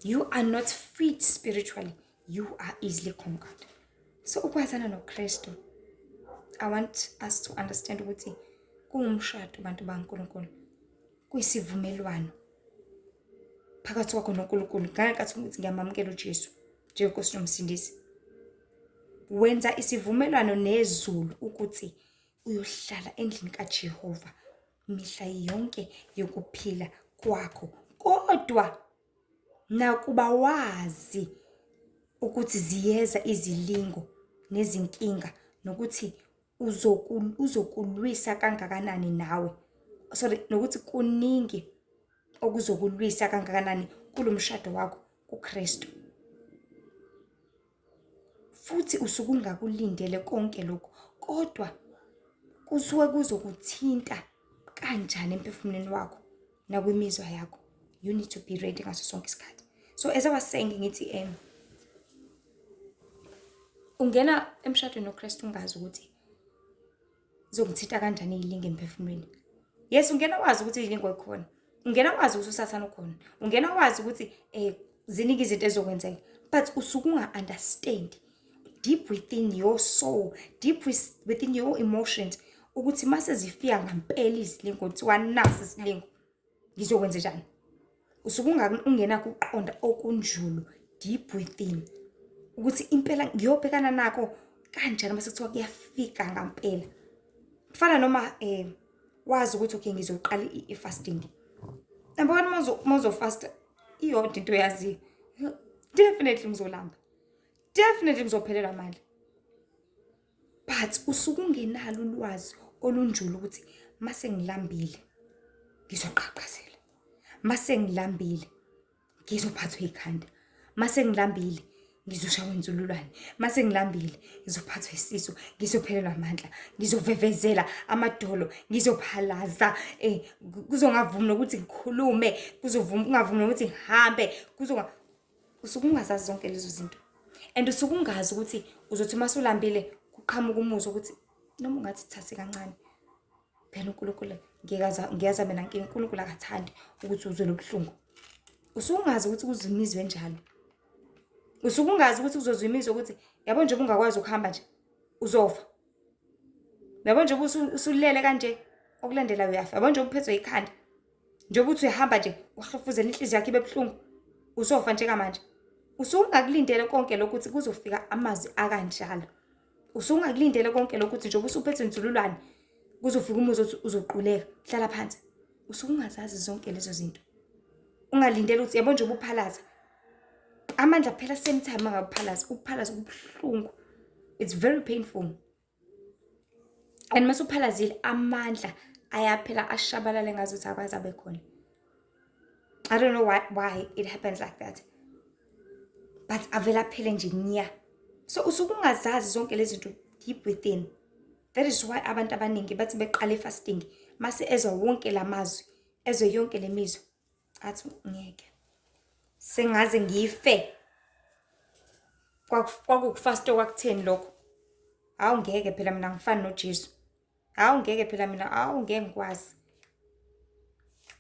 you are not fit spiritually, you are easily conquered. So ukwazana noKristu, I want us to understand ukuthi kuwumshado bantu bakaNkulunkulu, kuyisivumelwano phakathi kwakho noNkulunkulu. Ngakathi ukuthi ngiyamamukela uJesu njengoNkosi nomsindisi, wenza isivumelwano nezulu ukuthi uyohlala endlini kaJehova mihla yonke yokuphila kwakho. Kodwa nakuba wazi ukuthi ziyeza izilingo nezinkinga nokuthi uzokulwisa kangakanani nawe, sorry, nokuthi kuningi okuzokulwisa kangakanani kulomshado wakho kuKristu, futhi usuke ungakulindele konke lokho, kodwa kusuke kuzokuthinta kanjani emphefumulweni wakho nakwimizwa yakho. You need to be ready ngaso sonke isikhathi. So as I was saying ngithi ungena emshadweni noKristu ungazi ukuthi zokuthinta kanjani izilingo emphefumulweni. Yes, ungena wazi ukuthi izilingo ikhona, ungena wazi ukuthi usathana ukhona, ungena wazi ukuthi ziningi izinto ezokwenzeka, but usuke unga-understand deep within your soul, deep within your emotions, ukuthi mase zifika ngempela izilingo, kuthiwa nasi isilingo ngizokwenza njani. Usuke ungena kuqonda okunjulu deep within ukuthi impela ngiyobhekana nako kanjani mase kuthiwa kuyafika ngempela. Kufana noma wazi ukuthi okay ngizoqala i-fasting. Number one, mozo fast iyodwa into yazi, definitely ngizolamba, definitely ngizophelelwa amandla. But usuke ungenalo ulwazi olunjulu ukuthi mase ngilambile ngizoqhaqhazela, mase ngilambile ngizophathwa ikhanda, mase ngilambile ngizoshaywa inzululwane, mase ngilambile ngizophathwa isisu, ngizophelelwa amandla, ngizovevezela amadolo, ngizophalaza, kuzongavumi nokuthi ngikhulume, kungavumi nokuthi ngihambe, usuke ungazazi zonke lezo zinto. And usuke ungazi ukuthi uzothi masulambile kuqhamuka umuzwa ukuthi noma ungathi thathe kancane. Phela uNkulunkulu ngiyaza mina uNkulunkulu akathandi ukuthi uzwe lobuhlungu. Usungazi ukuthi kuzwa imizwa enjalo. Usukungazi ukuthi kuzozwa imizwa ukuthi yabo nje ungakwazi ukuhamba nje uzofa. Yabo nje usulele kanje okulandela uyafa. Yabo nje uphethwe ikhanda. Njengoba uthi uyahamba nje uhlofuzela inhliziyo yakhe ibebuhlungu uzofa nje kamanje. Usungakulindele konke lokho ukuthi kuzofika amazwi akanjalo. Usungakulindele konke lokho ukuthi njengoba usuphethwe inzululwane kuzofika umuzi othi uzoquleka hlala phansi. Usungazazi zonke lezo zinto. Ungalindele ukuthi yabo nje ubuphalaza. Amandla phela same time mangabuphalaza. Ukuphalaza kubuhlungu. It's very painful. And masuphalazile amandla ayaphela ashabalale ngazuthi akwazi abe khona. I don't know why it happens like that. But avela phela nje nya. So usukungazazi zonke lezi zinto deep within. That is why abantu abaningi bathi beqale fasting mase ezwa wonke lamazwi, ezwe yonke lemizwa. Athi ngeke. Sengaze ngife. Kwakufast okwakutheni lokho. Hawu ngeke phela mina ngifana noJesu. Hawu ngeke phela mina ngeke ngikwazi.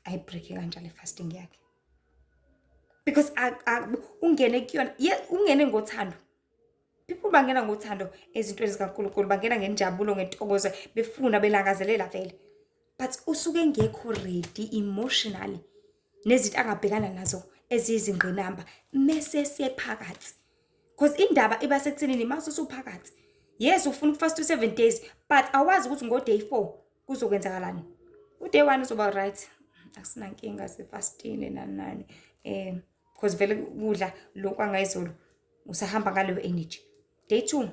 Ayibreak kanjalo fasting yakhe. Because ungene kuyona, ungene ngothando. People bangena ngothando ezintweni zikaNkulunkulu, bangena ngenjabulo ngentokozo, befuna belangazelela vele. But usuke ngekho ready emotionally nezinto angabhekana nazo ezizingqinamba mase siyephakathi. Because indaba iba sekuthenini mase usuphakathi. Yes, ufuna ukufast 7 days, but awazi ukuthi ngo day 4 kuzokwenzakalani. Day 1 uzoba right. Asinankinga sefastini nani. Because vele kudla lokho angayizolo usahamba ngaleyo energy. Day 2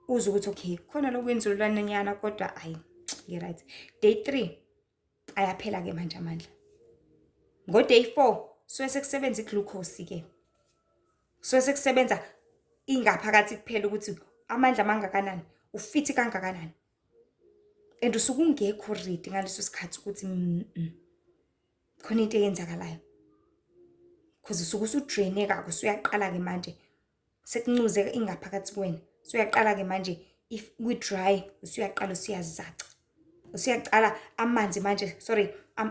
uze ukuthi okay khona lokwenzululana nyana kodwa ayi right. Day 3 ayaphela ke manje amandla. Ngo day 4 so sekusebenza iglucose ke. So sekusebenza ingaphakathi kuphela ukuthi amandla mangakanani, ufit kangakanani. And usukungekho ready ngaleso sikhathi ukuthi khona into eyenzakalayo. Because usuke usudraineka usuyaqala ke manje sekuncuze ingaphakathi kuwena. Usuyaqala ke manje if we dry usuyaqala usiyazaca. Usuyaqala amanzi manje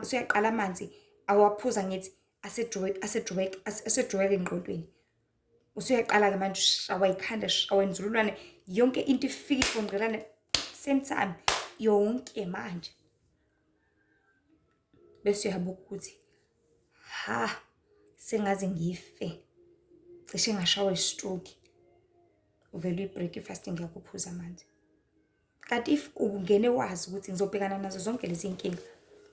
usuyaqala amanzi awaphuza ngithi asedroweka engqondweni. Usuyaqala ke manje ushawa ikhanda awenzululwane yonke into ifika ifonqelane same time yonke manje. Bese uyabuka ukuthi sengaze ngife. Cishe ngashawa istroke. Uvela uyibreak fasting yakho uphuza amanzi. Kanti if ungene wazi ukuthi ngizobhekana nazo zonke lezi inkinga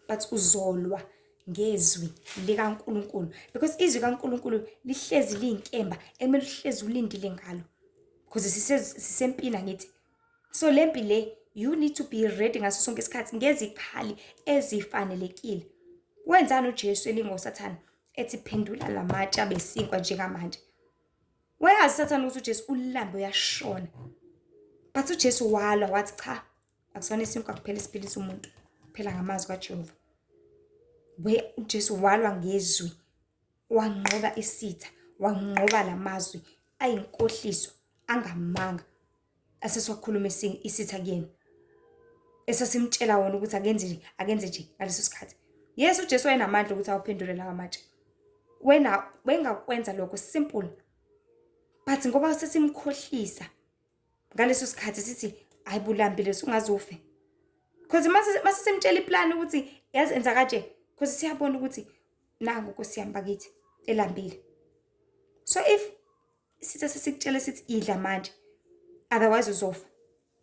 but uzolwa ngezwi likaNkulunkulu, because izwi kaNkulunkulu lihlezi liyinkemba emele uhlezi ulindile ngalo. Because sisempina ngithi. So lempi le you need to be ready ngaso sonke isikhathi ngezikhali ezifanelekile. Wenzani uJesu elingoSathane ethi phendula lamatshe abesinkwa njengamanje. Wayazi uSathane ukuthi uJesu ulambe uyashona. But uJesu walwa wathi cha akusona isinkwa kuphela isiphilisa umuntu phela ngamazwi kaJehova. uJesu walwa ngezwi, wanqoba isitha, wanqoba lamazwi ayinkohliso angamanga asesiwakhuluma isitha kuyena. Esasimtshela wona ukuthi akenze nje ngaleso sikhathi. Yes, uJesu wayenamandla ukuthi awuphendule lawa matshe. Wengakwenza lokho simple. But ngoba sesimkhohlisa ngaleso sikhathi sithi ayibulambile ungazufe. Because mase simtshela iplan ukuthi yazi enza kanje, because siyabona ukuthi nangu Nkosi yami bakithi elambile. So if sithe sesikutshela sithi idla manje otherwise uzofa,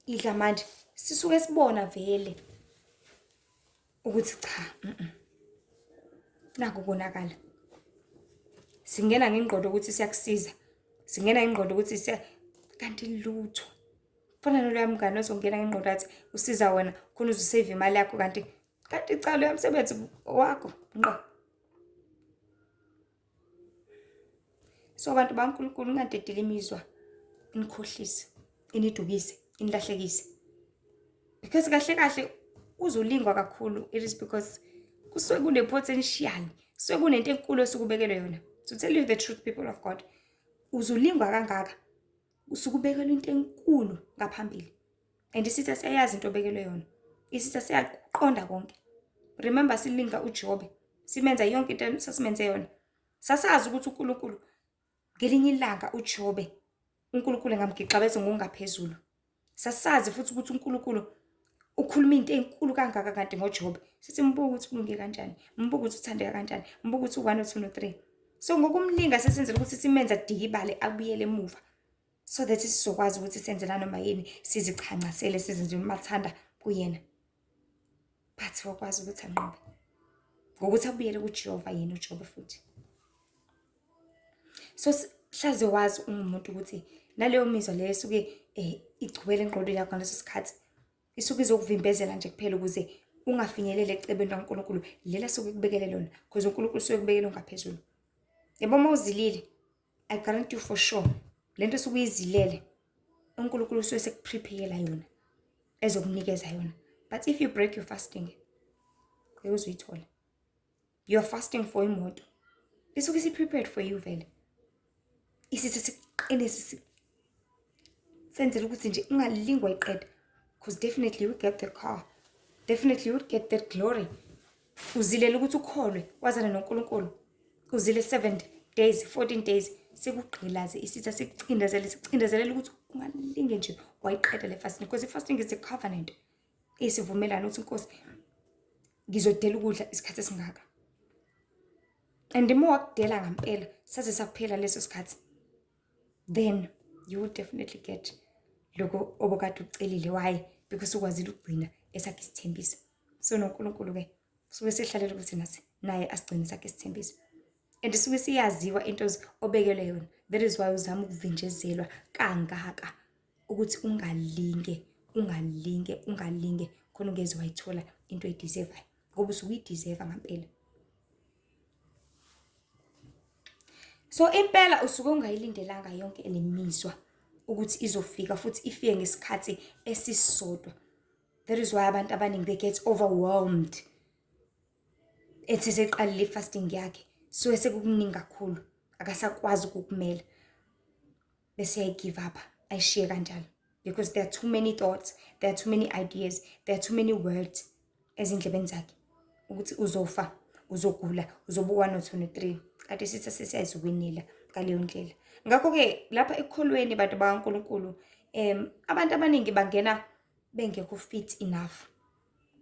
idla manje, sisuke sibona vele ukuthi cha naku konakala. Singena ngengqondo ukuthi siyakusiza, singena ngengqondo ukuthi kanti lutho. Fana nalo yamngane ozongena ngengqondo athi usiza wena khona uzosave imali yakho kanti cha lo yamsebenzi wakho ngqo. So abantu baNkulunkulu ngadedela imizwa inikhohlise, inidukise, inilahlekise. Because kahle uzolingwa kakhulu, it is because kusuke kune potential, kusuke kunento enkulu esukubekele yona. To tell you the truth, people of God, uzolingwa kangaka usukubekelwe into enkulu ngaphambili. And isitha siyayazi into obekelwe yona. Isitha siyaqonda konke. Remember silinga uJobe. Simenza yonke into sasimenze yona. Sasazi ukuthi uNkulunkulu ngelinye ilanga uJobe uNkulunkulu engamgixabeza ngokungaphezulu. Sasazi futhi ukuthi uNkulunkulu ukhuluma into enkulu kangaka kanti ngoJobe. Sithi mbuka ukuthi kulunge kanjani, mbuka ukuthi uthandeka kanjani, mbuka ukuthi u1 2 3. So ngokumlinga sesenzele ukuthi simenza dikibale abuyele emuva. So that sizokwazi ukuthi senzela noma yini sizichangasele sizenze umathanda kuyena. But wakwazi ukuthi anqobe. Ngokuthi abuyele kuJehova yena uJobe futhi. So hlaze wazi umuntu ukuthi naleyo mizwa leyo suke igcwele engqondweni yakho ngaleso sikhathi. Isuke izokuvimbezela nje kuphela ukuze ungafinyelele ecebeni kaNkulunkulu lela suke kubekele lona because uNkulunkulu suke kubekele ongaphezulu. Yebo mawuzilile I guarantee you for sure lento suke uyizilele uNkulunkulu usuke sekuprepare yona ezokunikeza yona. But if you break your fasting uyayithola. You are fasting for imoto. Isuke si prepared for you vele. Isithe siqinise senzele ukuthi nje ungalingwa iqeda. Because definitely you would get the car. Definitely you would get that glory. Uzilela ukuthi ukholwe wazana noNkulunkulu. Uzile 7 days, 14 days sekugqilaze isitha sikucindezele ukuthi ungalinge nje wayiqeda le fasting because fasting is a covenant. Isivumelana ukuthi Nkosi ngizodela ukudla isikhathi esingaka. And uma wakudela ngempela saze saphela leso sikhathi then you will definitely get lokho obokade ucelile. Why? Because ukwazile ukugcina esakhe isithembiso. So noNkulunkulu ke suke sehlalela ukuthi naye asigcine sakhe isithembiso. And suke siyaziwa into obekelwe yona. That is why uzama ukuvinjezelwa kangaka ukuthi ungalinge khona ungeze wayithola into oyideservayo ngoba usuke uyideserva ngempela. So impela usuke ungayilindelanga yonke elemizwa ukuthi izofika futhi ifike ngesikhathi esisodwa. That is why abantu abaningi they get overwhelmed. Ethi seqalile fasting yakhe so esekukuningi kakhulu akasakwazi ukukumela bese ayigive up ayishiye kanjalo because there are too many thoughts, there are too many ideas, there are too many words ezindlebeni zakhe ukuthi uzofa, uzogula, uzobuka 1 2 3. Kade sithi sesiyayizukwenela ngaleyo ndlela. Ngakho ke lapha ekholweni bantu bakaNkulunkulu abantu abaningi bangena bengekho fit enough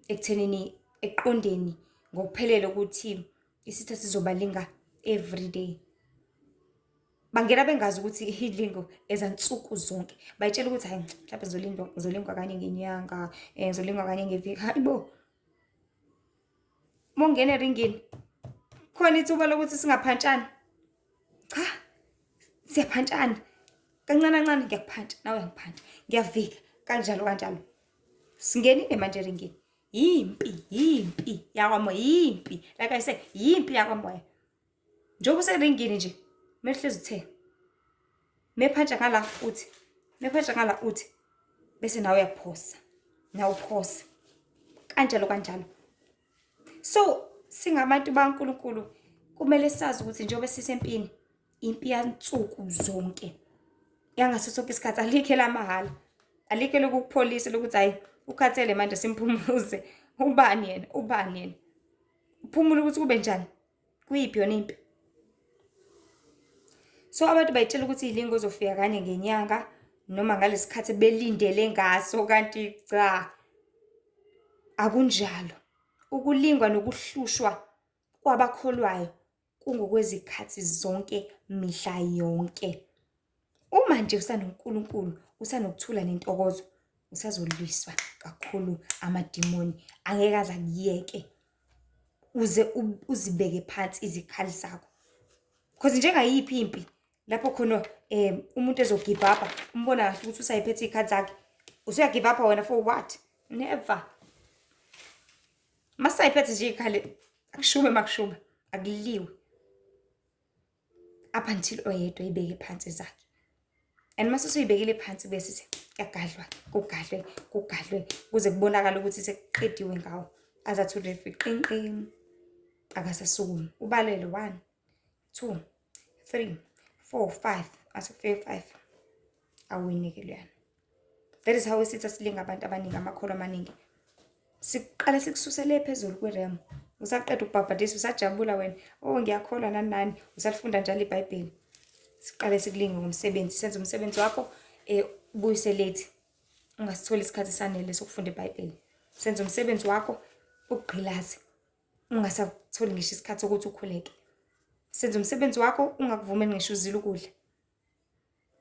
ekuthenini eqondeni ngokuphelele ukuthi isitha sizobalinga every day. Bangena bengazi ukuthi ilingo ezansuku zonke. Bayitshela ukuthi hayi mhlawumbe ngizolingwa kanye ngenyanga, ngizolingwa kanye ngeviki. Hayibo. Mongena eringini khona ithuba lokuthi singaphantshana. Cha. Siyaphantshana. Kancane ngiyakuphantsa, nawe uyangiphantsa. Ngiyavika kanjalo. Singenile manje eringini. Yimpi yakwamoya, yimpi. Like I said, yimpi yakwamoya. Njengoba useringini nje, mehlezi uthe. Mephantsha ngala uthi. Bese nawe uyaphosa. Nawe uphosa. Kanjalo. So, singabantu bakaNkulunkulu kumele sazi ukuthi njengoba sisempini, impi yansuku zonke. Yangaso sonke isikhathi alikhe lamahala. Alikhe lokupholisa lokuthi hayi ukhathele manje simphumuze. Ubani yena? Uphumula ukuthi kube njani? Kuyiphi yona impi? So abantu bayitshela ukuthi ilingo uzofika kanye ngenyanga noma ngalesikhathi belindele ngaso kanti cha. Akunjalo. Ukulingwa nokuhlushwa kwabakholwayo kungokwezikhathi zonke mihla yonke. Uma nje usanoNkulunkulu, usanokuthula nentokozo, usazolwiswa kakhulu amadimoni angeke aze akuyeke uze uzibeke phansi izikhali zakho. Because njengayiphi impi lapho khona umuntu ezogive up, umbona kahle ukuthi usayiphethe izikhali zakhe. Usuyagive up wena for what? Never. Masayiphethe nje izikhali makushume akuliwe. Up until oyedwa ibeke phansi zakhe. And mase usuyibekile phansi bese sithi kugadlwe kuze kubonakala ukuthi sekuqediwe ngawo. Azathi urefi qinqi akasasukumi. Ubalele 1 2 3 4 5 asufike 5 awinike luyana. That is how sithi asilinga abantu abaningi amakholo amaningi. Siqale sikususele phezulu kwerem. Usaqeda ukubhabhadisa usajabula wena. Oh ngiyakholwa nani usalifunda njalo iBhayibheli. Siqale sikulinge ngomsebenzi, senze umsebenzi wakho ubuyise late. Ungasitholi isikhathi sanele sokufunda iBhayibheli. Senze umsebenzi wakho ugqilaze. Ungasatholi ngisho isikhathi sokuthi ukhuleke. Senze umsebenzi wakho ungakuvumeli ngisho uzile ukudla.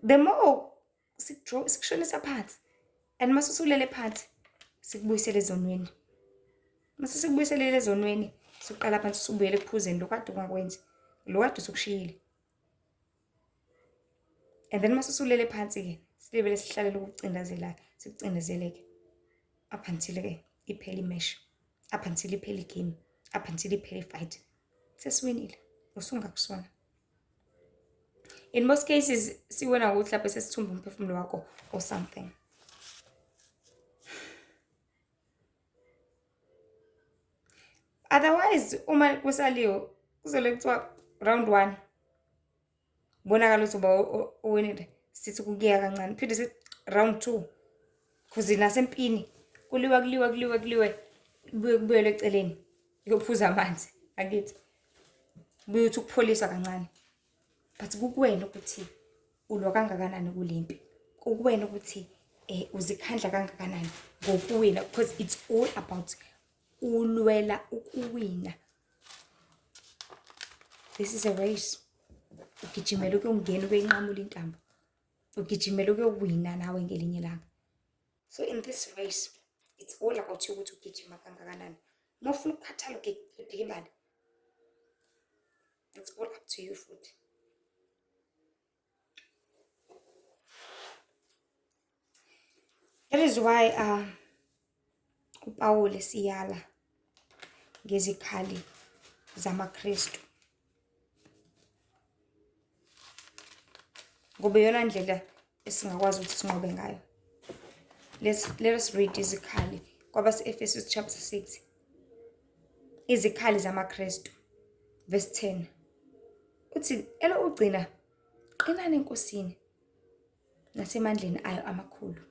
The more sikushonisa phansi. And mase usulele phansi sikubuyisele ezonweni. Mase sikubuyisele ezonweni siqala phansi usubuyele kuphuzeni lokade ungakwenzi. Lokade usukushiyile. And then mase usulele phansi ke silebele sihlalele ukucindezela sikucindezeleke. Up until ke iphele imesh. Up until iphele igame. Up until iphele fight. Sesiwinile. Usungakusona. In most cases siwena ukuthi lapho sesithumba umphefumulo wakho or something. Otherwise uma kusaliyo kuzole kuthiwa round 1 bonakala uzoba owinile sithi kukuya kancane phinde sithi round 2 kuze nasempini kuliwe kubuyele eceleni yophuza amanzi akithi buye uthi ukupholiswa kancane. But kukuwena ukuthi ulwa kangakanani kulempi. Kukuwena ukuthi uzikhandla kangakanani ngokuwina because it's all about ulwela ukuwina. This is a race. Ugijimela ukungena ukuyinqamula intambo. Ugijimela ukuwina nawe ngelinye ilanga. So in this race it's all about you ukuthi ugijima kangakanani. Mawufuna ukukhathala ubheke imali. It's all up to you futhi. That is why uPaul siyala ngezikhali zamaKristu. Ngoba yona ndlela esingakwazi ukuthi sinqobe ngayo. Let us read izikhali kwabase Ephesians chapter 6. Izikhali zamaKristu verse 10. Uthi elo ugcina qinani enkosini nasemandleni ayo amakhulu.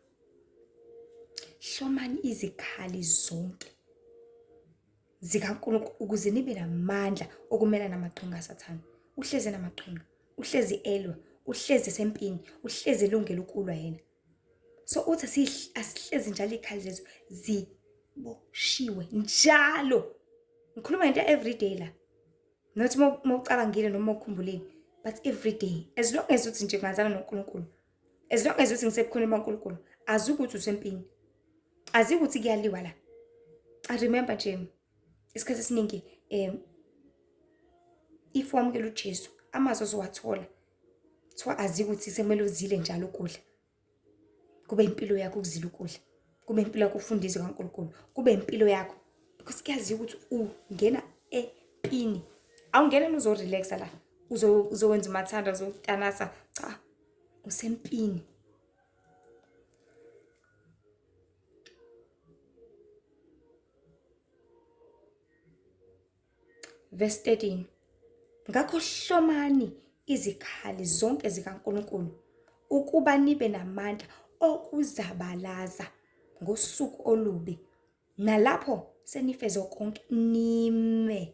Hlomani izikhali zonke zikaNkulunkulu ukuze nibe namandla okumela namaqhinga kaSathane. Uhleze namaqhinga, uhlezi elwa, uhlezi sempini, uhlezi elungela ukulwa yena. So uthi asihlezi njalo ikhali lezo ziboshiwe njalo. Ngikhuluma into everyday la. Not mawucabangile noma ukukhumbuleni, but everyday. As long as uthi nje ngazana noNkulunkulu. As long as uthi ngisebukhona baNkulunkulu, azukuthi usempini. Azikuthi kuyaliwa la. I remember nje isikhathi esiningi if wamukela uJesu amazwi ozowathola kuthiwa azikuthi semele uzile njalo ukudla. Kube impilo yakho ukuzila ukudla. Kube impilo yakho ufundise kaNkulunkulu. Kube impilo yakho because kuyaziwa ukuthi ungena empini. Awungena uzo relaxa la. Uzowenza umathanda uzotanasa. Cha. Usempini. Verse 13. Ngakho hlomani izikhali zonke zikaNkulunkulu ukuba nibe namandla okuzabalaza ngosuku olubi. Nalapho senifeze konke nime.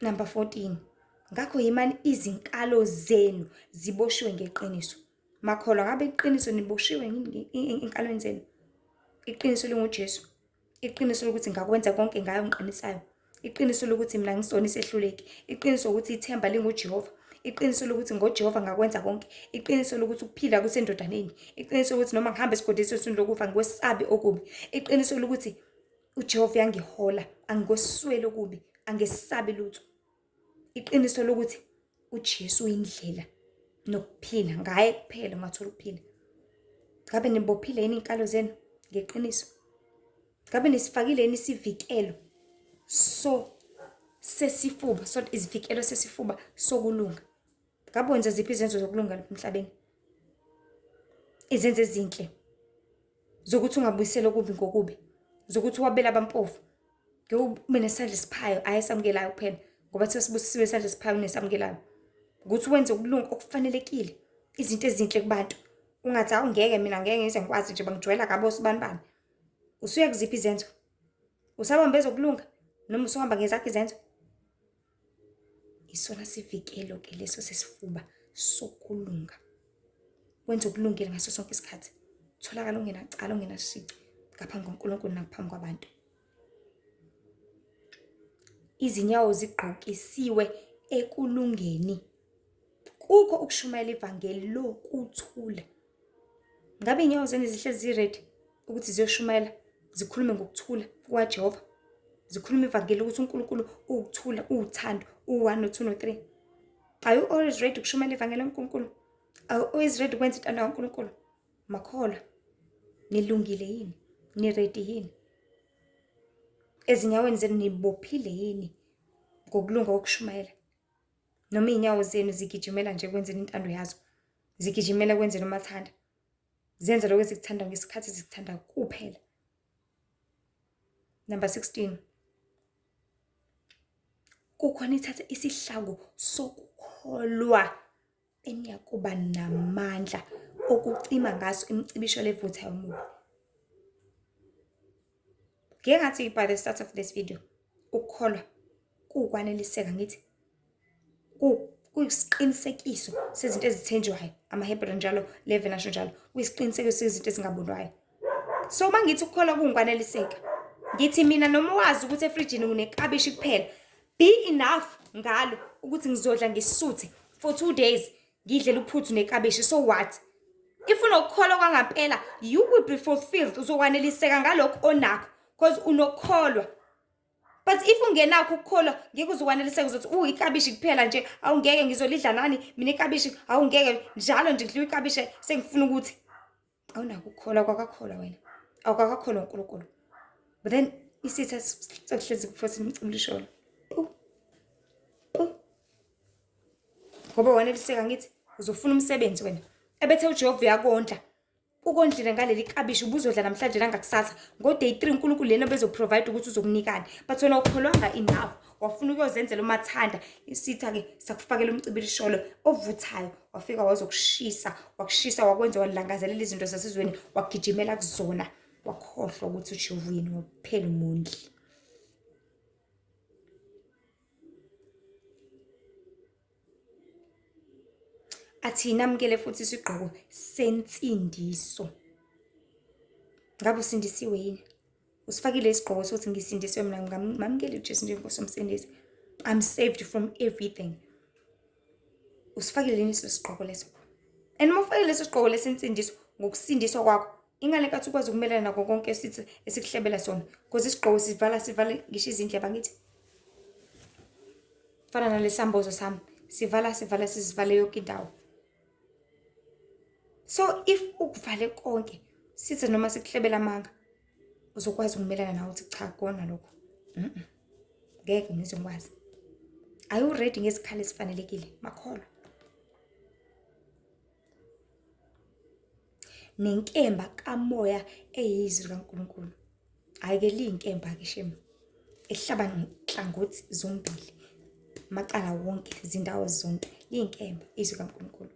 Number 14. Ngakho yimani izinkalo zenu ziboshiwe ngeqiniso. Makholwa ngabe iqiniso niboshiwe enkalweni zenu. Iqiniso linguJesu. Iqiniso lokuthi ngakwenza konke ngayo ngiqinisayo. Iqiniso lokuthi mina ngisona isehluleki. Iqiniso ukuthi ithemba linguJehova. Iqiniso lokuthi ngoJehova ngakwenza konke. Iqiniso lokuthi ukuphila kusendodaneni. Iqiniso lokuthi noma ngihamba esigodini sesizwe lokufa ngikwesabi okubi. Iqiniso lokuthi uJehova yangihola angikoswele okubi, angesabi lutho. Iqiniso lokuthi uJesu uyindlela nokuphila ngaye kuphela ungathola ukuphila. Ngabe nibophile yini inkalo zenu ngeqiniso? Ngabe nisifakile yini isivikelo so sesifuba, so isivikelo sesifuba sokulunga? Ngabe wenza ziphi izenzo zokulunga lapha emhlabeni? Izenzo ezinhle zokuthi ungabuyisela okubi ngokubi, zokuthi wabela abampofu. Ngeke nesandla siphayo ayesamukelayo kuphela ngoba thiwa sibusisiwe isandla siphayo nesamukelayo. Ukuthi wenze ukulunga okufanelekile, izinto ezinhle kubantu, Ungathi awungeke mina ngeke ngize ngikwazi nje bangijwayela kabi osibanibani. Usuye kuziphi izenzo? Usabambe ezokulunga noma usuhamba ngezakho izenzo? Isona sivikelo ke leso sesifuba sokulunga. Wenza okulungile ngaso sonke isikhathi. Tholakala ungenacala ungenasici ngaphambi kaNkulunkulu naphambi kwabantu. Izinyawo zigqokisiwe ekulungeni. Kukho ukushumayela ivangeli lokuthula. Ngabe inyawo zenu zihlezi zi-ready ukuthi ziyoshumayela, zikhulume ngokuthula kwaJehova, zikhuluma ivangeli ukuthi uNkulunkulu ukuthula, uthando, u1 no2 no3. Are you always ready ukushumayela ivangeli loNkulunkulu? Are you always ready ukwenza intando kaNkulunkulu? Makholwa, nilungile yini? Ni-ready yini? Ezinyaweni zenu nibophile yini ngokulunga okushumayela? Noma inyawo zenu zigijimela nje kwenzeni intando yazo, zigijimela kwenzeni umathanda, zenza lokho ezikuthanda ngesikhathi ezikuthanda kuphela. Number 16. Kukhona ithatha isihlalo sokukholwa eniyakuba namandla okucima ngaso imicibisho levutha yomubi. Ngeke ngathi by the start of this video, ukukholwa kukwaneliseka ngithi. Kuyisiqinisekiso sezinto ezithenjwayo, amaHebrew njalo 11 asho njalo. Kuyisiqinisekiso sezinto ezingabonwayo. So uma ngithi ukukholwa kungikwaneliseka, ngithi mina noma wazi ukuthi efrijini kunekabishi kuphela, be enough ngalo ukuthi ngizodla ngisuthe for 2 days ngidlela uphuthu nekabishi. So what? If unokukholwa kwangempela, you will be fulfilled. Uzokwaneliseka ngalokho onakho because unokukholwa. But if ungenakho ukukholwa, ngeke uzokwaneliseka uzothi ikabishi kuphela nje, awungeke ngizolidla nani mina ikabishi, awungeke njalo nje ngidliwa ikabishi sengifuna ukuthi. Awunakho ukukholwa kwakakholwa wena. Awukakholwa uNkulunkulu. But then isitha sokuhlezi kufosa imicibisholo. Ngoba waneliseka ngithi uzofuna umsebenzi wena. Ebethe uJehova uyakondla. Ukondlile ngaleli kabishi ubuzodla namhlanje nangakusasa. Ngo-day 3 uNkulunkulu lena bezoprovide ukuthi uzokunikani. But wena ukholwanga enough. Wafuna ukuyozenzela umathanda. Isitha ke sakufakela umcibisholo ovuthayo. Wafika wazokushisa, wakushisa wakwenza walangazelela izinto zasezweni, wakugijimela kuzona. Wakhohlwa ukuthi uJehova yini ngokuphela umondli. Athi namukele futhi isigqoko sensindiso. Ngabe usindisiwe yini? Usifakile isigqoko sokuthi ngisindiswe mina ngamukele uJesu njengoNkosi umsindisi. I'm saved from everything. Usifakile yini isigqoko leso? And uma ufakile leso sigqoko lesensindiso ngokusindiswa kwakho, ingane kathi ukwazi ukumelana nakho konke esithi esikuhlebela sona. Because isigqoko sivala ngisho izindlebe ngithi. Fana nalesambozo sami, sivala sizivale yonke indawo. So if ukuvale konke, sithi noma sikuhlebela amanga, uzokwazi ukumelana nawe uthi cha kona lokho. Ngeke ngizokwazi. Are you ready ngezikhali ezifanelekile? Makholwa. Nenkemba kamoya eyizwi kaNkulunkulu. Ayike liyinkemba ke shema. Ehlaba nhlangothi zombili. Macala wonke izindawo zonke. Liyinkemba izwi kaNkulunkulu.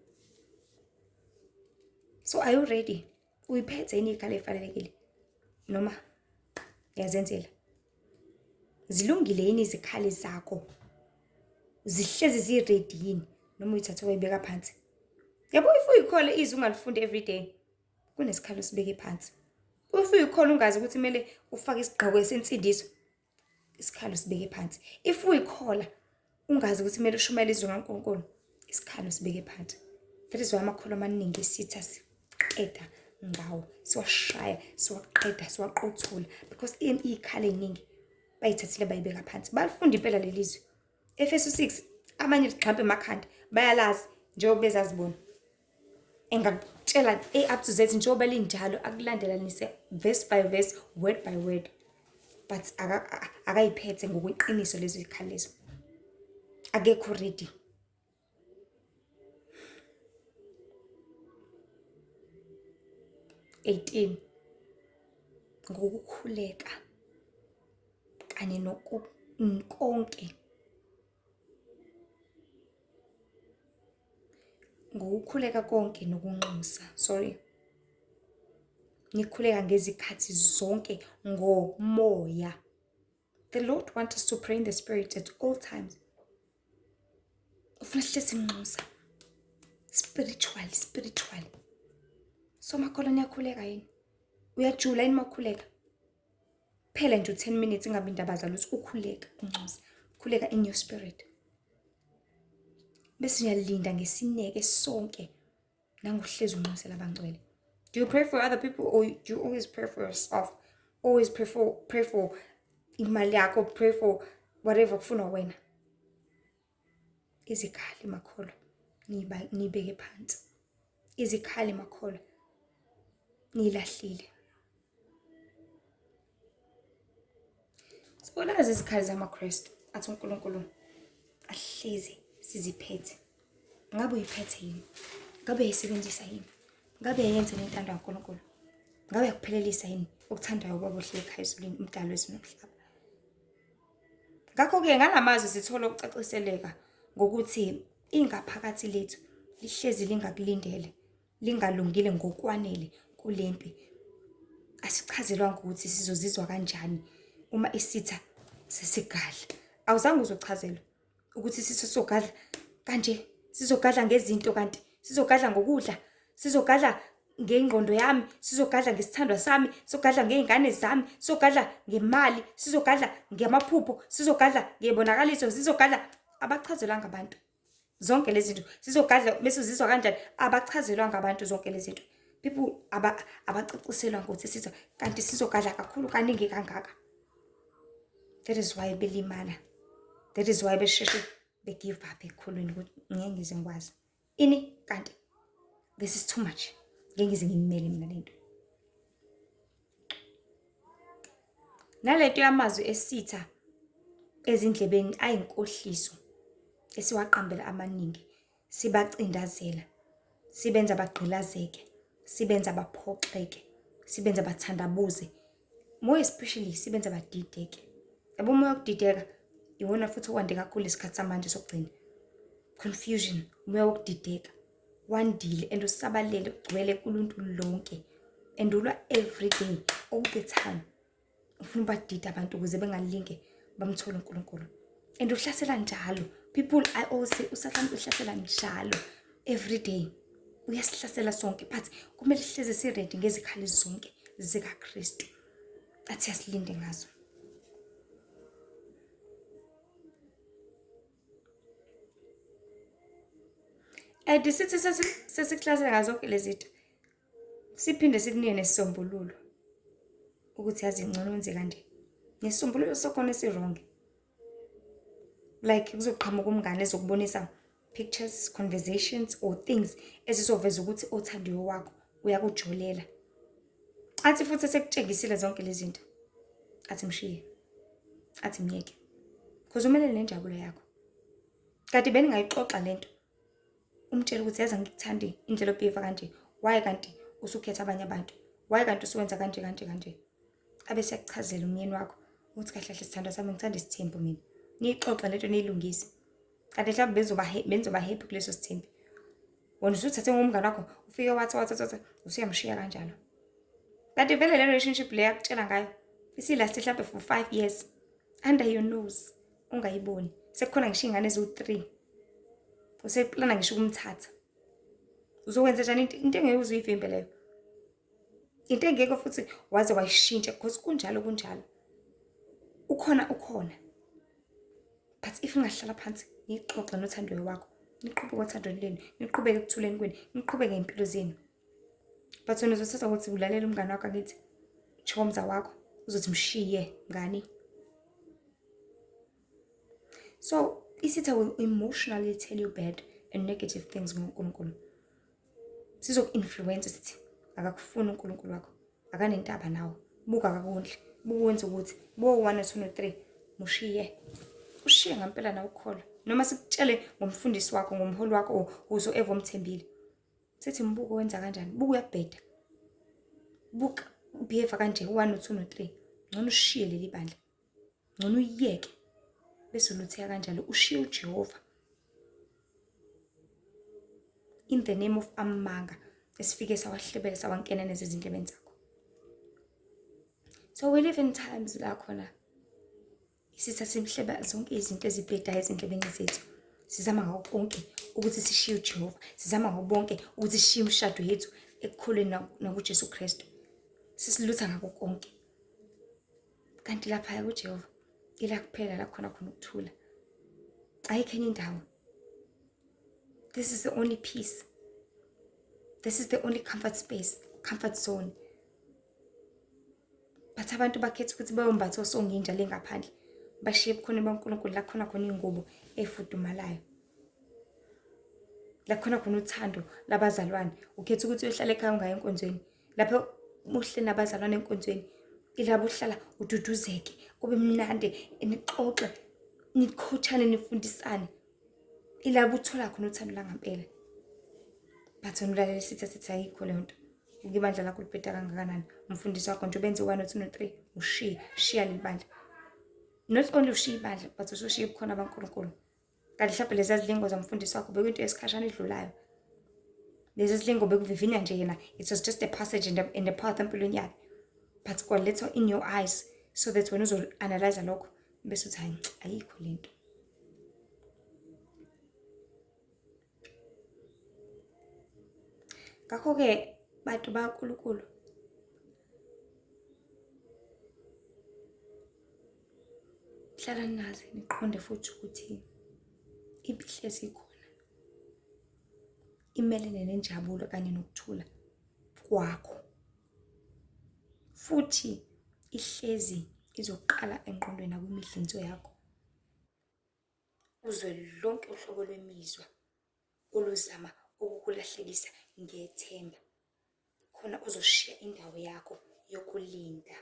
So are you ready? Uyiphethe yini izikhali ezifanelekile? Noma yazenzela. Zilungile yini izikhali zakho? Zihlezi zi-ready yini? Noma uyithatha uyibeka phansi. Yabo if uyikhole izwi ungalifundi every day, kunesikhalo sibeke phansi. If uyikhole ungazi ukuthi kumele ufake isigqoko esensindiso, isikhalo sibeke phansi. If uyikhola ungazi ukuthi kumele ushumayele izwi kaNkulunkulu, isikhalo sibeke phansi. That is why amakholwa amaningi sitha siqeda ngawo, siwashaya, siwaqeda, siwaqothula because izikhali eziningi bayithathile bayibeka phansi. Balifunda impela lelizwe. Efesu 6 abanye liqhambe emakhanda bayalazi njengoba bezazibona. Engakutshela up to Z njengoba linjalo akulandelanise verse by verse, word by word. But akayiphethe ngokweqiniso lezi zikhali lezo. Akekho ready. Ngokukhuleka kanye nokonke ngokukhuleka konke nokunxusa. Sorry. Nikhuleka ngezikhathi zonke ngomoya. The Lord wants us to pray in the Spirit at all times. Ufuna sihle simnxusa. Spiritually. So makholwa niyakhuleka yini? Uyajula yini makhuleka? Phela nje 10 minutes ingabe indaba zalo ukhuleka unxusa. Khuleka in your spirit. Bese uyalinda ngesineke sonke nangohlezi unxusela abangcwele. Do you pray for other people or do you always pray for yourself? Always pray for imali yakho, pray for whatever kufuna wena. Izikhali makholwa nibeke phansi. Izikhali makholwa nilahlile. Sibona izikhali zamaKristu athi uNkulunkulu ahlezi siziphethe. Ngabe uyiphethe yini? Ngabe uyisebenzisa yini? Ngabe yenze lentando kaNkulunkulu? Ngabe yakuphelelisa yini ukuthandayo ubaba ohleli ekhaya ezulwini umdalo wezulu nomhlaba? Ngakho-ke ngalamazwi sithola ukucaciseleka ngokuthi ingaphakathi lethu lihlezi lingakulindele, lingalungile ngokwanele kulempi. Asichazelwanga ukuthi sizozizwa kanjani uma isitha sesigadla. Awuzange uzochazelwa ukuthi sizogadla kanje, sizogadla ngezinto kanti sizogadla ngokudla, sizogadla ngengqondo yami, sizogadla ngesithandwa sami, sizogadla ngeingane zami, sizogadla ngemali, sizogadla ngamaphupho, sizogadla ngebonakaliso, sizogadla. Abachazelwanga abantu zonke lezi zinto. Sizogadla bese uzizwa kanjani? Abachazelwanga abantu zonke lezi zinto. People abacaciselwa ukuthi sizwa kanti sizogadla kakhulu kaningi kangaka. That is why belimala. That is why besheshe give up ekhulwini ukuthi ngeke ngize ngikwazi. Ini kanti this is too much. Ngeke ngize ngimele mina lento. Nalento yamazwi esitha ezindlebeni ayinkohliso esiwaqambela amaningi, sibacindazela, sibenza bagqilazeke, sibenza baphoxeke, sibenza bathandabuze, more especially sibenza badideke. Yabo umoya wokudideka iwona futhi okwande kakhulu isikhathi samanje sokugcina. Confusion, umoya wokudideka wandile and usabalele ugcwele kuluntu lonke, endulwa every day all the time. Ufuna badida abantu ukuze bengalinge bamthola uNkulunkulu. And uhlasela njalo. People I always say usathana uhlasela njalo every day. Uyasihlasela sonke but kumele sihleze siready ngezikhali zonke zikaKristu. Athi asilinde ngazo. Disithi sesiklasela ngazo zonke lezi zinto. Siphinde sikunike nesisombululo ukuthi yazi ngcono wenze kanje. Nesisombululo sokhona esirong. Like kuzoqhamuka umngane ezokubonisa pictures, conversations or things ezizoveza ukuthi othandiwe wakho uyakujolela. Athi futhi sekutshengisile zonke lezi zinto. Athi mshiye. Athi myeke. Because umelele nenjabulo yakho. Kanti beningayixoxa lento. Umtshela ukuthi yazi ngikuthandi indlela obehave kanje. Why kanti usukhetha abanye abantu? Why kanti usuwenza kanje? Abe siyakuchazela umyeni wakho ukuthi kahle kahle sithandwa sami ngithanda isithembu mina. Nixoxe lento niyilungise. Kanti mhlawumbe benzoba happy kuleso sithembu. Wona usuthathe ngomngane wakho ufike wathi usiyamshiya kanjalo. Kanti vele le relationship le yakutshela ngayo isilast mhlawumbe for 5 years under your nose ungayiboni. Sekukhona ngisho ingane eziwu3. Useplana ngisho ukumthatha. Uzokwenza njani into engeke uzuyivimbe leyo? Into engeke futhi waze wayishintsha because kunjalo. Ukhona. But if ungahlala phansi nixoxe nothandiwe wakho, niqhubeke othandweni lenu, niqhubeke ekuthuleni kwenu, niqhubeke impilo zenu. But wena uzothatha ukuthi ulalela umngane wakho akithi chomza wakho uzothi mshiye ngani. So isitha will emotionally tell you bad and negative things ngoNkulunkulu. Sizoku-influence sithi akakufuni uNkulunkulu wakho, akanentaba nawe, buka akakondli, bukwenza ukuthi bo 1 2 3 mushiye. Ushiye ngempela nawe ukholwa. Noma sikutshele ngomfundisi wakho, ngomholi wakho whosoever omthembile. Sithi mbuko wenza kanjani? Buka uyabheda. Buka behave kanje 1 2 3. Ngcono ushiye leli bandla. Ngcono uyeke. Bese ulutheka kanjalo ushiye uJehova. in the name of amanga esifike sawahlebela sawankenaneza ezindlebeni zakho. So we live in times la khona isitha simhleba zonke izinto ezibhedayo ezindlebeni zethu. Sizama ngakho konke ukuthi sishiye uJehova. Sizama ngakho bonke ukuthi sishiye umshado yethu ekukholweni nakuJesu Kristu. Sisilutha ngakho konke. Kanti lapha kuJehova ila kuphela la khona ukuthula. Ayikho enye indawo. This is the only peace. This is the only comfort space, comfort zone. But abantu bakhetha ukuthi bayombatha osonginja lengaphandle. Bashiye ebukhona baNkulunkulu la khona khona ingubo efudumalayo. La khona khona uthando labazalwane. Ukhetha ukuthi uyohlala ekhaya ungayi enkonzweni. Lapho muhle nabazalwane enkonzweni. Ilabo uhlala ududuzeke, kube mnandi, nixoxe, nikhothane nifundisane. Ilabo uthola khona uthando langempela. But umlaleli sithi ayikho le nto. Ukibandla lakho libheda kangakanani? Umfundisi wakho nje benze 1 2 3 ushiya libandla. Not only ushiya ibandla but ushiya bukhona baNkulunkulu. Kanti mhlawumbe lezi zilingo zamfundisi wakho bekuyinto esikhashana edlulayo. Lezi zilingo bekuvivinya nje yena. It was just a passage in the path empilweni yakhe. But kwaletha in your eyes so that when uzo analyze lokho bese uthi hayi ayikho lento. Ngakho ke bantu baNkulunkulu hlala nazi niqonde futhi ukuthi ibihlezi ikhona. Imelene nenjabulo kanye nokuthula kwakho. Futhi ihlezi izoqala engqondweni nakwimidlinzo yakho. Uzwe lonke uhlobo lwemizwa oluzama ukukulahlekisa ngethemba. Khona uzoshiya indawo yakho yokulinda.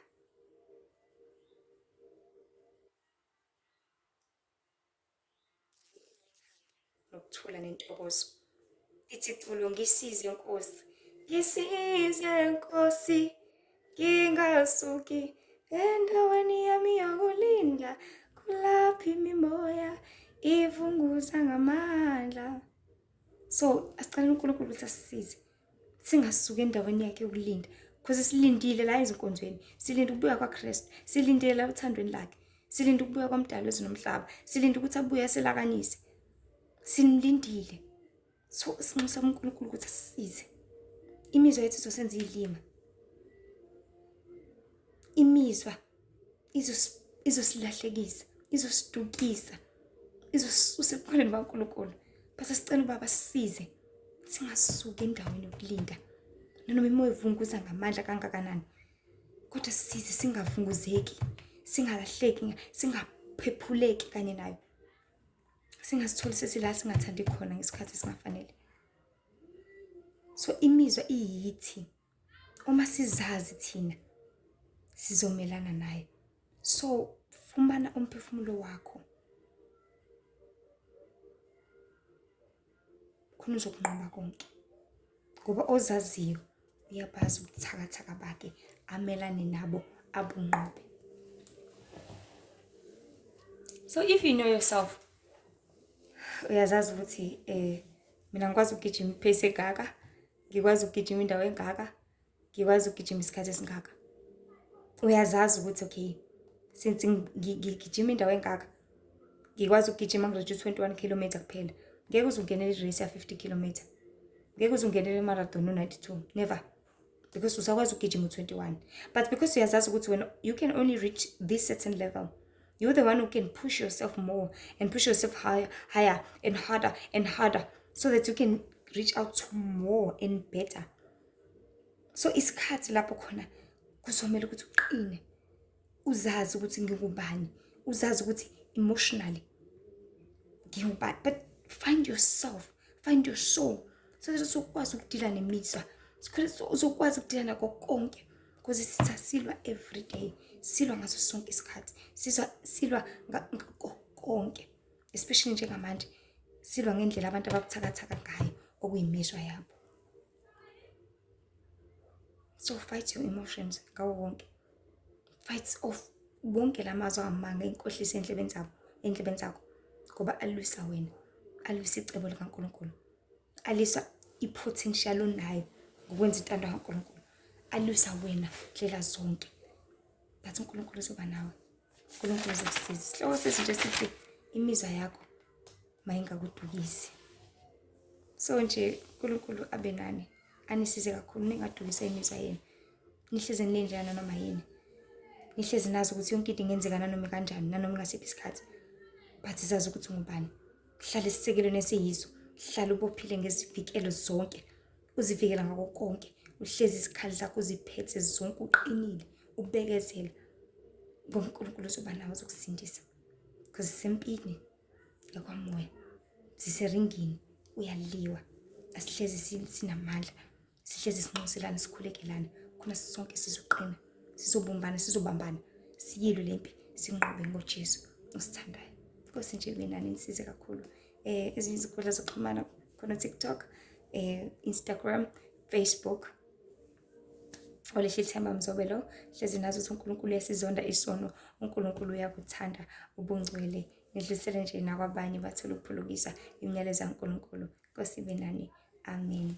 Nokuthula nentokozo. Ithi Xolo ngisize Nkosi. Ngisize Nkosi. Ngingasuki endaweni yami yokulinda. Kulaphi imimoya ivunguza ngamandla. So asicela uNkulunkulu ukuthi asisize. Singasuki endaweni yakhe yokulinda. Because silindile la ezinkonzweni. Silinde ukubuya kwaKristu. Silindele la uthandweni lakhe. Silinde ukubuya kwaMdali wezinomhlaba. Silinde ukuthi abuye aselakanyise. Simlindile. So sinxusa uNkulunkulu ukuthi asisize. Imizwa yethu izosenza izilima. Imizwa izosilahlekisa, izosidukisa, izosisusa ebukhoneni baNkulunkulu. Bese sicela ubaba sisize singasuki endaweni yokulinda. Noma imoya ivunguza ngamandla kangakanani. Kodwa sisize singavunguzeki, singalahleki, singaphephuleki kanye nayo. Singasitholi sesila singathandi khona ngesikhathi singafanele. So imizwa iyithi uma sizazi thina sizomelana naye. So fumana umphefumulo wakho. Khona uzokunqoba konke. Ngoba ozaziyo uyabazi ubuthakathaka bakhe amelane nabo abunqobe. So if you know yourself, uyazazi ukuthi mina ngikwazi ukugijima ipace engaka, ngikwazi ukugijima indawo engaka, ngikwazi ukugijima isikhathi esingaka. Uyazazi ukuthi okay, since ngigijima indawo engaka, ngikwazi ukugijima ngireach 21 km kuphela. Ngeke uzungenele irace ya 50 km. Ngeke uzungenele marathon no92. Never. Because usakwazi ukugijima 21. But because uyazazi ukuthi when you can only reach this certain level, you're the one who can push yourself more and push yourself higher and harder so that you can reach out to more and better. So isikhathi lapho khona kuzomela ukuthi uqine. Uzazi ukuthi ngikubani. Uzazi ukuthi emotionally ngiyubani. But find yourself, find your soul. So that uzokwazi ukudila nemizwa. Uzokwazi ukudila nakho konke. Because silwa every day. Silwa ngaso sonke isikhathi. Silwa ngakho konke. Especially njengamanje. Silwa ngendlela abantu ababuthakathaka ngayo okuyimizwa yabo. So fight your emotions ngawo wonke. Fight off bonke lamazwi amanga inkohlisa endlebeni zakho. Ngoba alwisa wena. Alwisa icebo likaNkulunkulu. Alwisa i-potential onayo ngokwenza intando kaNkulunkulu alwisa wena ndlela zonke. But uNkulunkulu uzoba nawe, uNkulunkulu uzokusiza. Isihloko sethu nje sithi imizwa yakho mayingakudukisi. So nje uNkulunkulu abe nani, anisize kakhulu ningadukisa imizwa yenu. Nihleze ninenjana noma yini. Nihleze nazi ukuthi yonke into ingenzeka nanoma kanjani, nanoma ngasiphi isikhathi. But sizazi ukuthi ungubani. Hlala isisekelo nesiyizo, hlala ubophile ngezivikelo zonke. Uzivikela ngakho konke. Uhlezi isikhali zakho uziphethe zonke, uqinile, ubekezela. Ngoba uNkulunkulu uzoba nawe uzokusindisa. Because sempini yakwamoya, siseringini, uyaliwa. Asihlezi sinamandla, sihlezi sinxuselana, sikhulekelana. Khona sonke sizoqina, sizobumbana, sizobambana. Siyilwe lempi, sinqobe ngoJesu osithandayo. Nkosi nje benani nisize kakhulu. Ezinye izinkundla zokuxhumana khona TikTok, Instagram, Facebook. Olihle Themba Mzobelo. Hlezi nazo ukuthi uNkulunkulu uyasizonda isono, uNkulunkulu uyakuthanda ubungcwele. Nidlulisele nje nakwabanye bathole ukuphulukisa imiyalezo kaNkulunkulu. Nkosi ibe nani. Amen.